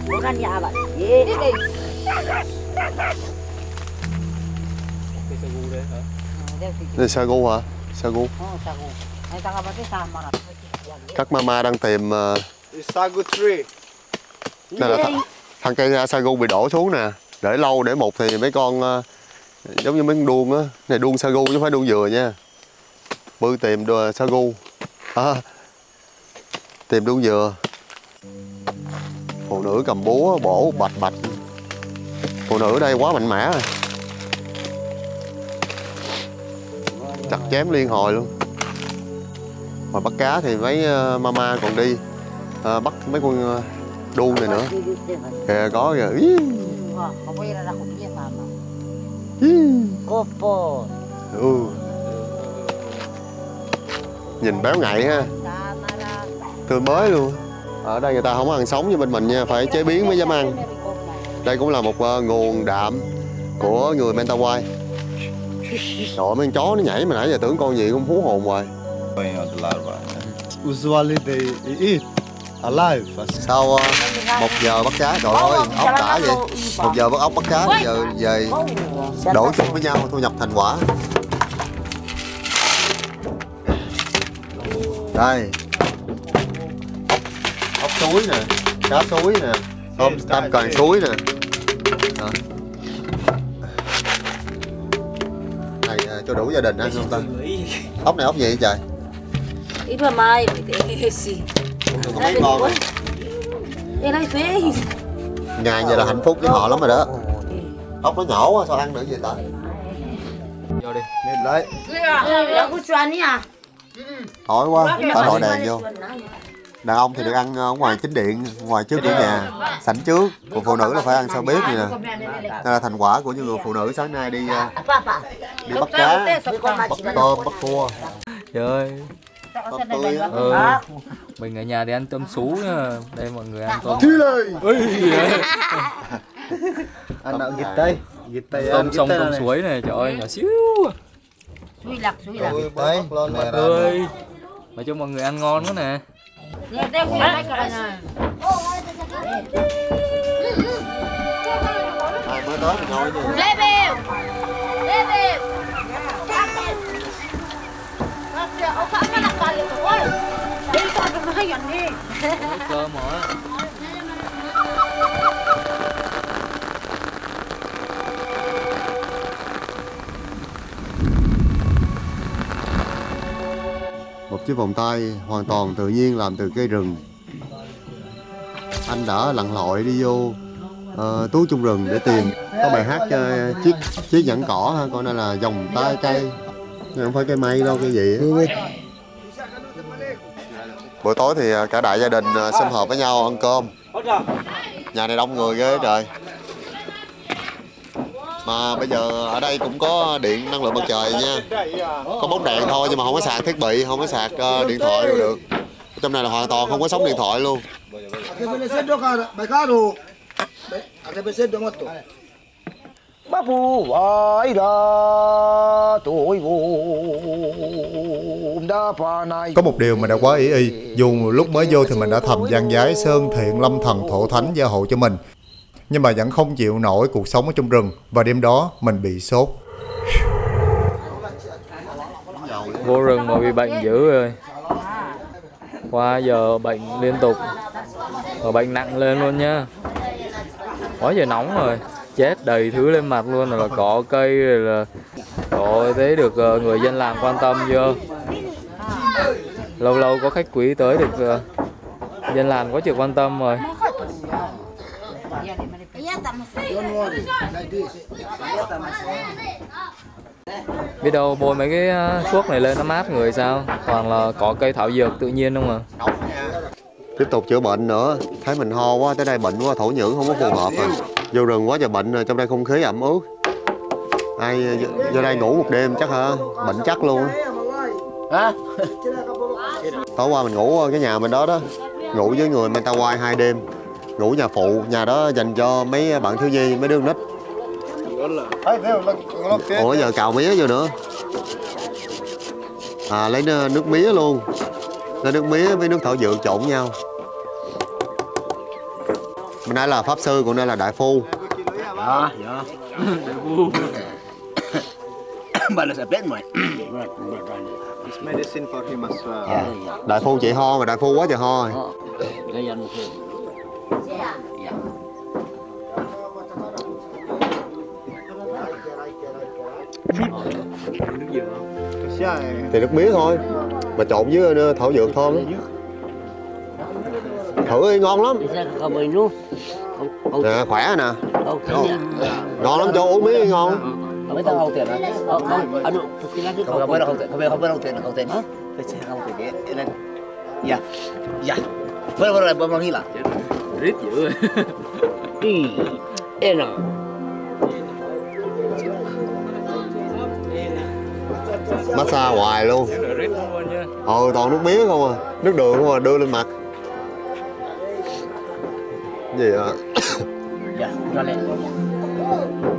Bukan ya, Pak.
Đây sagu hả? Sagu. Các mama đang tìm
Sagu tree.
đây là thân cây sagu bị đổ xuống nè. Để lâu để mục thì mấy con giống như mấy con đuông á. Này đuông sagu chứ không phải đuông dừa nha. Bư tìm sagu. Tìm đuông dừa. Phụ nữ cầm búa bổ bạch bạch. Phụ nữ ở đây quá mạnh mẽ rồi. Chặt chém liên hồi luôn. Mà bắt cá thì mấy mama còn đi bắt mấy con đuông này nữa. Kìa có kìa. Nhìn béo ngậy ha. Tươi mới luôn. Ở đây người ta không ăn sống như bên mình nha, phải chế biến mới dám ăn. Đây cũng là một nguồn đạm của người Mentawai. Trời ơi, mấy con chó nó nhảy mà nãy giờ tưởng con gì cũng hú hồn hoài.
Usually they eat alive.
Sau 1 giờ bắt cá, trời ơi, ốc đã vậy. 1 giờ bắt ốc bắt cá, bây giờ về đổ chung với nhau thu nhập thành quả. Đây. Ốc suối nè, cá suối nè, tôm tam càng suối nè. Này cho đủ gia đình ăn không ta? Ốc này ốc gì vậy trời?
Itu mai, isi.
Có mấy con này. Ngày vậy là hạnh phúc với họ lắm rồi đó. Ốc nó nhỏ quá sao ăn được gì ta?
Vô đi.
Nhìn lấy.
Aku cuannya.
Hỏi quá, phải đội đèn vô. Đàn ông thì được ăn ở ngoài chính điện, ngoài trước cửa nhà, sảnh trước. Còn phụ nữ là phải ăn sau bếp vậy nè. Đây là thành quả của những người phụ nữ sáng nay đi bắt cá, bắt tôm, bắt cua.
Trời ơi.
Tôm tươi á.
Mình ở nhà thì ăn tôm sú nha. Đây mọi người ăn tôm.
Ăn nặng gịt tay.
Tôm sông tôm suối này, trời ơi, nhỏ xíu.
Suy lạc.
Tay.
Ơi. Mà cho mọi người ăn ngon quá nè.
Mới tới mình ngồi nha.
Cơm hả?
Một chiếc vòng tay hoàn toàn tự nhiên làm từ cây rừng. Anh đã lặn lội đi vô túi trong rừng để tìm. Có bài hát chiếc nhẫn cỏ ha, coi đây là vòng tay cây. Nhưng không phải cây mây đâu, cây gì á. Buổi tối thì cả đại gia đình sum họp với nhau ăn cơm. Nhà này đông người ghê trời. Mà bây giờ ở đây cũng có điện năng lượng mặt trời nha. Có bóng đèn thôi nhưng mà không có sạc thiết bị, không có sạc điện thoại đâu được. Trong này là hoàn toàn không có sóng điện thoại luôn. Có một điều mình đã quá ý dù lúc mới vô thì mình đã thầm gian giái sơn thiện lâm thần thổ thánh gia hộ cho mình, nhưng mà vẫn không chịu nổi cuộc sống ở trong rừng. Và đêm đó mình bị sốt.
Vô rừng mà bị bệnh dữ rồi. Qua giờ bệnh liên tục, và bệnh nặng lên luôn nha. Quá giờ nóng rồi, chết đầy thứ lên mặt luôn, rồi là cỏ cây, rồi là trời, thấy được người dân làng quan tâm chưa. Lâu lâu có khách quý tới được dân làng có chịu quan tâm rồi. Biết đâu bôi mấy cái thuốc này lên nó mát người sao. Toàn là cỏ cây thảo dược tự nhiên không à.
Tiếp tục chữa bệnh nữa. Thấy mình ho quá, tới đây bệnh quá, thổ nhưỡng không có phù hợp rồi. Vô rừng quá trời bệnh rồi, trong đây không khí ẩm ướt. Ai vô đây ngủ một đêm chắc hả? Bệnh chắc luôn á. Tối qua mình ngủ cái nhà mình đó đó. Ngủ với người Mentawai 2 đêm. Ngủ nhà phụ, nhà đó dành cho mấy bạn thiếu nhi, mấy đứa nít. Ủa giờ cào mía vô nữa. Lấy nước mía luôn. Lấy nước mía với nước thảo dược trộn nhau. Bên đây là pháp sư, còn đây là đại phu.
Dạ. Đại phu.
It's medicine for him as well.
Đại phu chị ho mà đại phu quá trời ho rồi. Thì nước mía thôi, mà trộn với thảo dược thơm lắm. Thử đi, ngon lắm. Nè, khỏe nè. Ngon lắm, cho uống mía ngon.
Mấy tao không tiền à? Không biết đâu tiền hả? Không tiền đấy. Dạ. Dạ. Vừa lại bơm hí là. Rít dữ rồi. Ê nào.
Massage hoài luôn. Toàn nước mía không à, nước đường không à, đưa lên mặt. Gì ạ?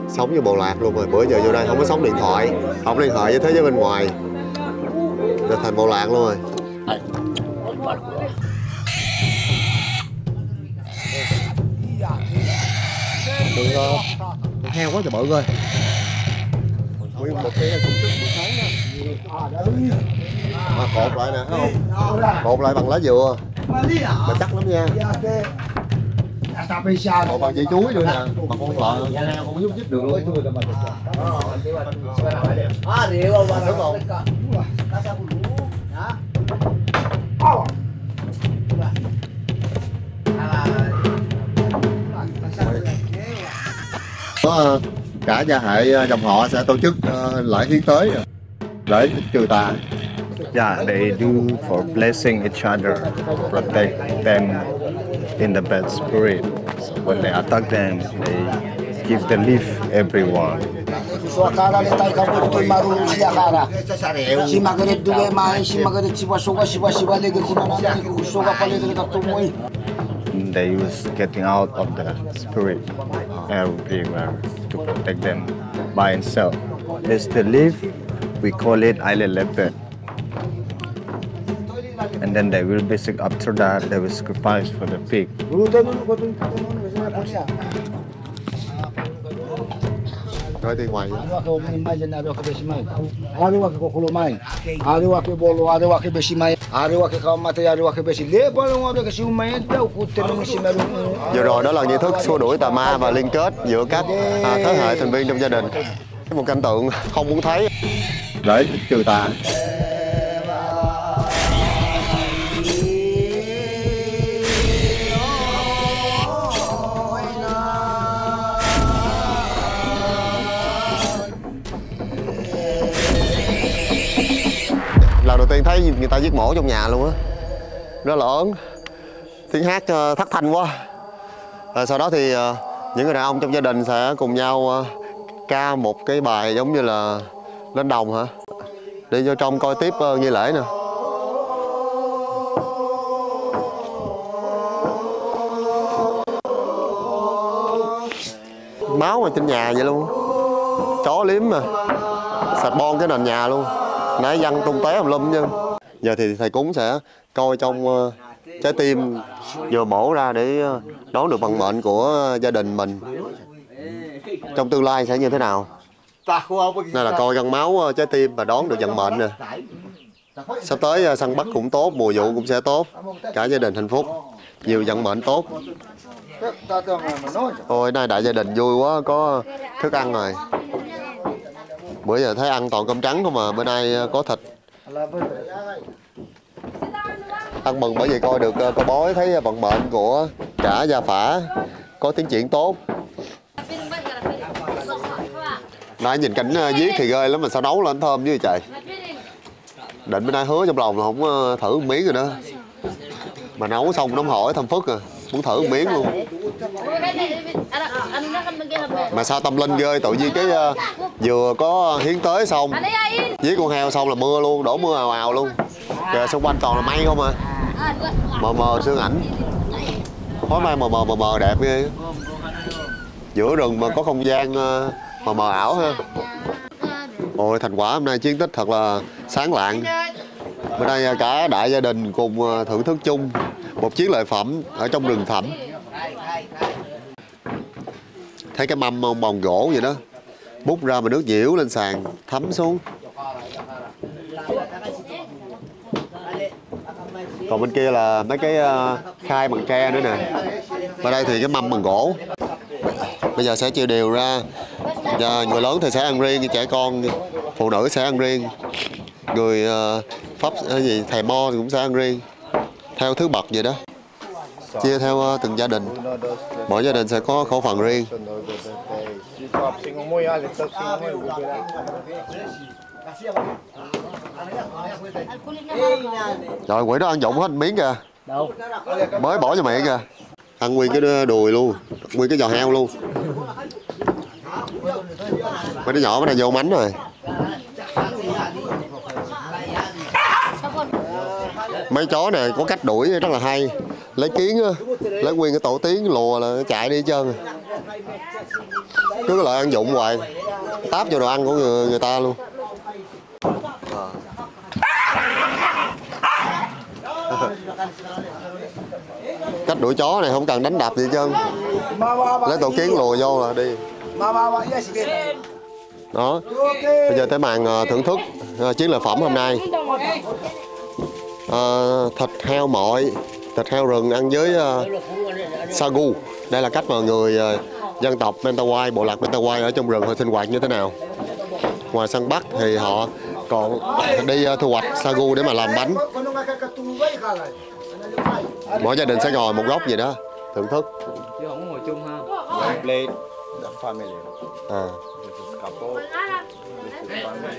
Sống với bộ lạc luôn rồi, bữa giờ vô đây không có sóng điện thoại, không có điện thoại với thế giới bên ngoài, giờ thành bộ lạc luôn rồi. Đừng heo quá trời bự coi. Nguyên một cái công sức buổi sáng đó. Mà cột lại nè, thấy không? Cột lại bằng lá dừa. Mà chắc lắm nha. Cột bằng dây chuối nữa nè. Mà con lợn heo không giúp được luôn. Đúng không? Có cả gia hệ dòng họ sẽ tổ chức lễ hiến tế, lễ trừ tà.
Yeah, they do for blessing each other, protect them in the bad spirit. So when they attack them, they give the leaf everyone. They use getting out of the spirit everywhere to protect them by itself. There's the leaf, we call it island leopard. and then they will basic after that they will sacrifice for the pig.
Nói tiếng ngoài. Vừa rồi đó là nghi thức xua đuổi tà ma và liên kết giữa các thế hệ thành viên trong gia đình. Một cảnh tượng không muốn thấy để trừ tà. Lần đầu tiên thấy người ta giết mổ trong nhà luôn á, rất là ớn, tiếng hát thất thanh quá. Sau đó thì những người đàn ông trong gia đình sẽ cùng nhau ca một cái bài giống như là lên đồng hả, đi vô trong coi tiếp nghi lễ nè. Máu mà trên nhà vậy luôn, chó liếm mà sạch bon cái nền nhà luôn, nãy văng tung té lum chứ. Giờ thì thầy cúng sẽ coi trong trái tim vừa mổ ra để đón được vận mệnh của gia đình mình trong tương lai sẽ như thế nào. Đây là coi gân máu trái tim và đón được vận mệnh nè. Sắp tới săn bắt cũng tốt, mùa vụ cũng sẽ tốt, cả gia đình hạnh phúc, nhiều vận mệnh tốt. Ôi nay đại gia đình vui quá, có thức ăn rồi. Bữa giờ thấy ăn toàn cơm trắng không mà, bữa nay có thịt. Ăn mừng bởi vì coi được coi bói, thấy vận mệnh của cả gia phả có tiến triển tốt. Nãy nhìn cảnh giết thì ghê lắm mà sao nấu lên thơm chứ trời. Định bữa nay hứa trong lòng là không thử một miếng rồi đó. Mà nấu xong nóng hổi thơm phức à, muốn thử một miếng luôn. Mà sao tâm linh ghê, tự nhiên cái vừa có hiến tế xong, giết con heo xong là mưa luôn, đổ mưa ào ào luôn. Kìa xung quanh toàn là mây không à. Mờ mờ sương ảnh, khói mây mờ mờ đẹp ghê. Giữa rừng mà có không gian mờ mờ ảo ha. Ôi thành quả hôm nay chiến tích thật là sáng lạng. Bữa nay cả đại gia đình cùng thưởng thức chung một chiến lợi phẩm ở trong rừng thẳm. Thấy cái mâm bòn gỗ vậy đó, múc ra mà nước nhiễu lên sàn thấm xuống. Còn bên kia là mấy cái khai bằng tre nữa nè. Ở đây thì cái mâm bằng gỗ. Bây giờ sẽ chia đều ra. Và người lớn thì sẽ ăn riêng, trẻ con, phụ nữ sẽ ăn riêng. Người pháp gì thầy mo thì cũng sẽ ăn riêng. Theo thứ bậc vậy đó. Chia theo từng gia đình. Mỗi gia đình sẽ có khẩu phần riêng. Rồi quỷ đó ăn dụng hết miếng kìa. Mới bỏ cho miệng kìa. Ăn nguyên cái đùi luôn, nguyên cái giò heo luôn. Mấy đứa nhỏ mới này vô mánh rồi. Mấy chó này có cách đuổi rất là hay. Lấy kiến á, lấy nguyên cái tổ kiến lùa là nó chạy đi hết trơn. Cứ cái loại ăn dụng hoài, táp vô đồ ăn của người ta luôn. Cách đuổi chó này không cần đánh đập gì hết trơn. Lấy tổ kiến lùa vô là đi. Đó. Bây giờ tới màn thưởng thức chiến lợi phẩm hôm nay. Thịt heo mội, thịt heo rừng ăn với sagu. Đây là cách mà người dân tộc Mentawai, bộ lạc Mentawai ở trong rừng họ sinh hoạt như thế nào. Ngoài săn bắt thì họ còn đi thu hoạch sagu để mà làm bánh. Mỗi gia đình sẽ ngồi một góc gì đó thưởng thức.
Chứ không ngồi chung ha.
One plate, the family. This is couple. This is family.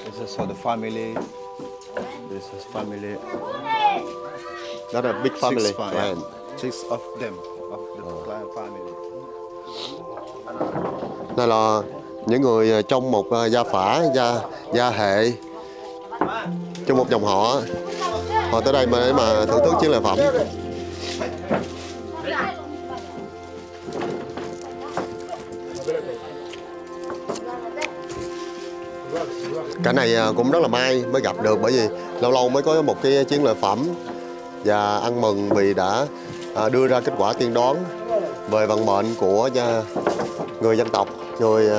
This is for the family. This is family.
Not a big family.
Six of them, of the clan family.
Đây là những người trong một gia phả, gia hệ, trong một dòng họ. Họ tới đây để mà thưởng thức chiến lợi phẩm. Cái này cũng rất là may mới gặp được, bởi vì Lâu lâu mới có một cái chiến lợi phẩm và ăn mừng vì đã đưa ra kết quả tiên đoán về vận mệnh của người dân tộc, người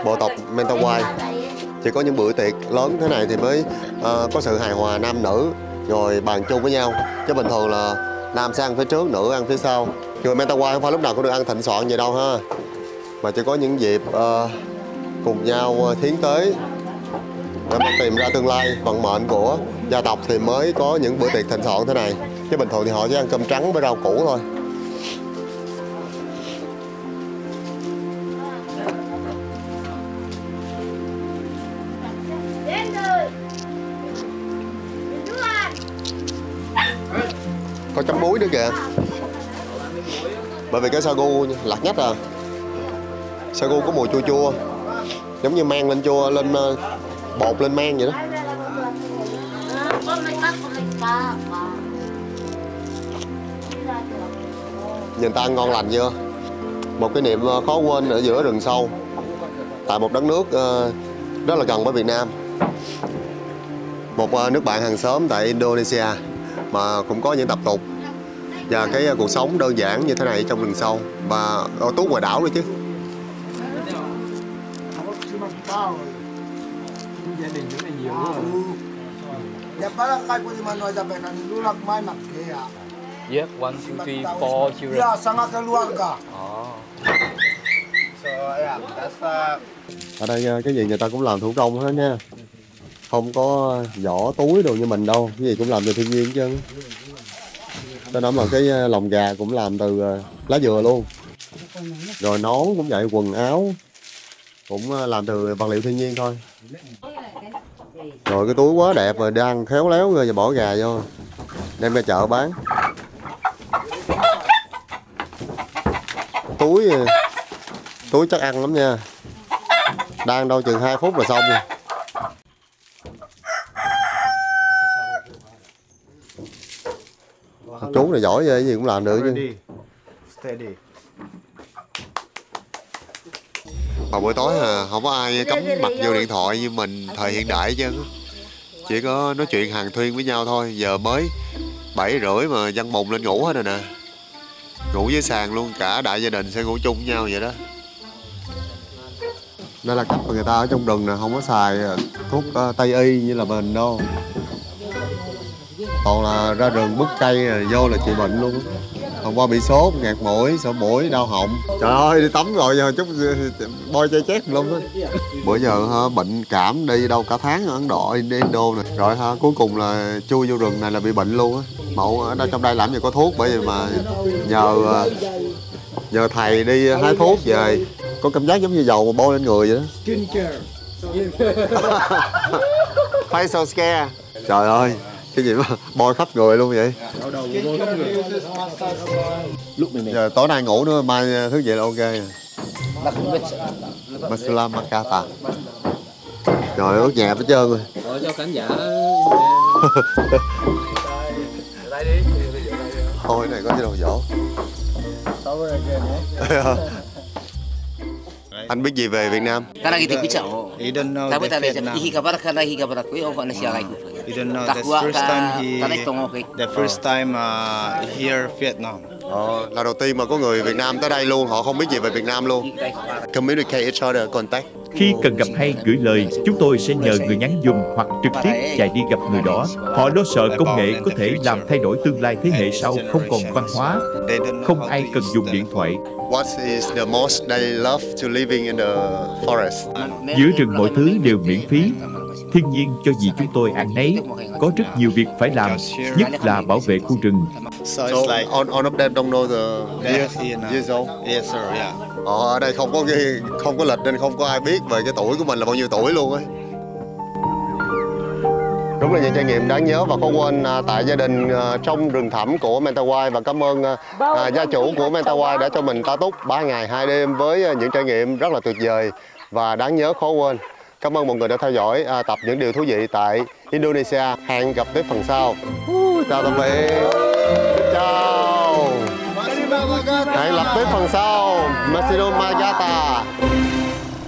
bộ tộc Mentawai. Chỉ có những bữa tiệc lớn thế này thì mới có sự hài hòa nam nữ rồi bàn chung với nhau, chứ bình thường là nam sẽ ăn phía trước, nữ ăn phía sau. Người Mentawai không phải lúc nào cũng được ăn thịnh soạn vậy đâu ha, mà chỉ có những dịp cùng nhau thiến tế để mà tìm ra tương lai vận mệnh của gia tộc thì mới có những bữa tiệc thịnh soạn thế này, chứ bình thường thì họ chỉ ăn cơm trắng với rau củ thôi. Có chấm muối nữa kìa. Bởi vì cái sagu lạc nhất à. Sagu có mùi chua chua, giống như mang lên chua, lên bột lên mang vậy đó. Nhìn ta ăn ngon lành chưa? Một cái niệm khó quên ở giữa rừng sâu, tại một đất nước rất là gần với Việt Nam. Một nước bạn hàng xóm tại Indonesia mà cũng có những tập tục và cái cuộc sống đơn giản như thế này trong rừng sâu và ở tuốt ngoài đảo nữa chứ.
Gia đình rất là nhiều luôn. Yes, 1, 2, 3, 4 children.
Ya, sangat keluarga.
So yeah, that's
Ở đây cái gì người ta cũng làm thủ công hết nha, không có vỏ túi đồ như mình đâu, cái gì cũng làm từ thiên nhiên chứ. Tôi nói mà cái lồng gà cũng làm từ lá dừa luôn, rồi nón cũng vậy, quần áo cũng làm từ vật liệu thiên nhiên thôi. Rồi cái túi quá đẹp rồi, đang khéo léo rồi, bỏ gà vô đem ra chợ bán. Túi chắc ăn lắm nha, đang đâu chừng 2 phút là xong rồi. Chú này giỏi vậy, cái gì cũng làm được chứ. Vào buổi tối không có ai cắm mặt vô điện thoại như mình thời hiện đại chứ. Chỉ có nói chuyện hàn thuyên với nhau thôi. Giờ mới 7:30 mà văng mùng lên ngủ hết rồi nè. Ngủ dưới sàn luôn, cả đại gia đình sẽ ngủ chung với nhau vậy đó. Đây là cách mà người ta ở trong rừng nè, không có xài thuốc Tây y như là mình đâu. Toàn là ra rừng bứt cây rồi vô là trị bệnh luôn. Hôm qua bị sốt, nghẹt mũi, sổ mũi, đau họng. Trời ơi, đi tắm rồi giờ chút bôi chay chét luôn á. Bữa giờ bệnh cảm đi đâu cả tháng ở Ấn Độ, đi Indo này. Rồi cuối cùng là chui vô rừng này là bị bệnh luôn á. Mậu ở đây trong đây làm gì có thuốc, bởi vì mà nhờ thầy đi hái thuốc về. Có cảm giác giống như dầu mà bôi lên người vậy đó. Facial scare. Trời ơi, cái gì mà bôi khắp người luôn vậy. Giờ tối nay ngủ nữa, mai thức dậy là ok. Masala Makata. Trời ướt nhẹp hết trơn rồi.
Cho khán giả.
Thôi này có cái đồ vỗ. Anh biết gì về Việt Nam?
You don't know the Vietnam. You don't know the first time here Vietnam.
Là đầu tiên mà có người Việt Nam tới đây luôn, họ không biết gì về Việt Nam luôn. Communicate each other, contact.
Khi cần gặp hay gửi lời, chúng tôi sẽ nhờ người nhắn giùm hoặc trực tiếp chạy đi gặp người đó. Họ lo sợ công nghệ có thể làm thay đổi tương lai thế hệ sau không còn văn hóa. Không ai cần dùng điện thoại.
What is the most they love to living in the forest?
Giữa rừng mọi thứ đều miễn phí. Thiên nhiên cho gì chúng tôi ăn nấy. Có rất nhiều việc phải làm, nhất là bảo vệ khu rừng.
So all of them don't know the years old.
Yes sir, yeah.
Ở đây không có lịch nên không có ai biết về cái tuổi của mình là bao nhiêu tuổi luôn ấy. Đúng là những trải nghiệm đáng nhớ và khó quên tại gia đình trong rừng thẳm của Mentawai, và cảm ơn gia chủ của Mentawai đã cho mình tá túc 3 ngày 2 đêm với những trải nghiệm rất là tuyệt vời và đáng nhớ khó quên. Cảm ơn mọi người đã theo dõi tập những điều thú vị tại Indonesia. Hẹn gặp tiếp phần sau. Chào tạm biệt. Chào. Hẹn gặp tiếp phần sau. Masino Magata.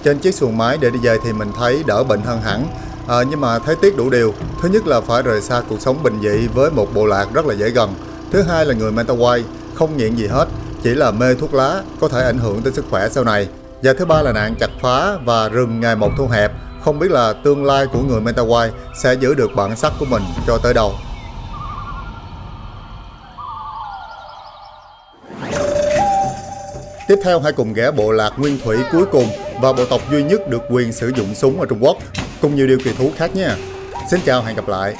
Trên chiếc xuồng máy để đi về thì mình thấy đỡ bệnh hơn hẳn. Nhưng mà thấy tiếc đủ điều. Thứ nhất là phải rời xa cuộc sống bình dị với một bộ lạc rất là dễ gần. Thứ hai là người Mentawai không nghiện gì hết, chỉ là mê thuốc lá, có thể ảnh hưởng tới sức khỏe sau này. Và thứ ba là nạn chặt phá và rừng ngày một thu hẹp. Không biết là tương lai của người Mentawai sẽ giữ được bản sắc của mình cho tới đâu. Tiếp theo hãy cùng ghé bộ lạc nguyên thủy cuối cùng và bộ tộc duy nhất được quyền sử dụng súng ở Trung Quốc, cùng nhiều điều kỳ thú khác nhé. Xin chào, hẹn gặp lại.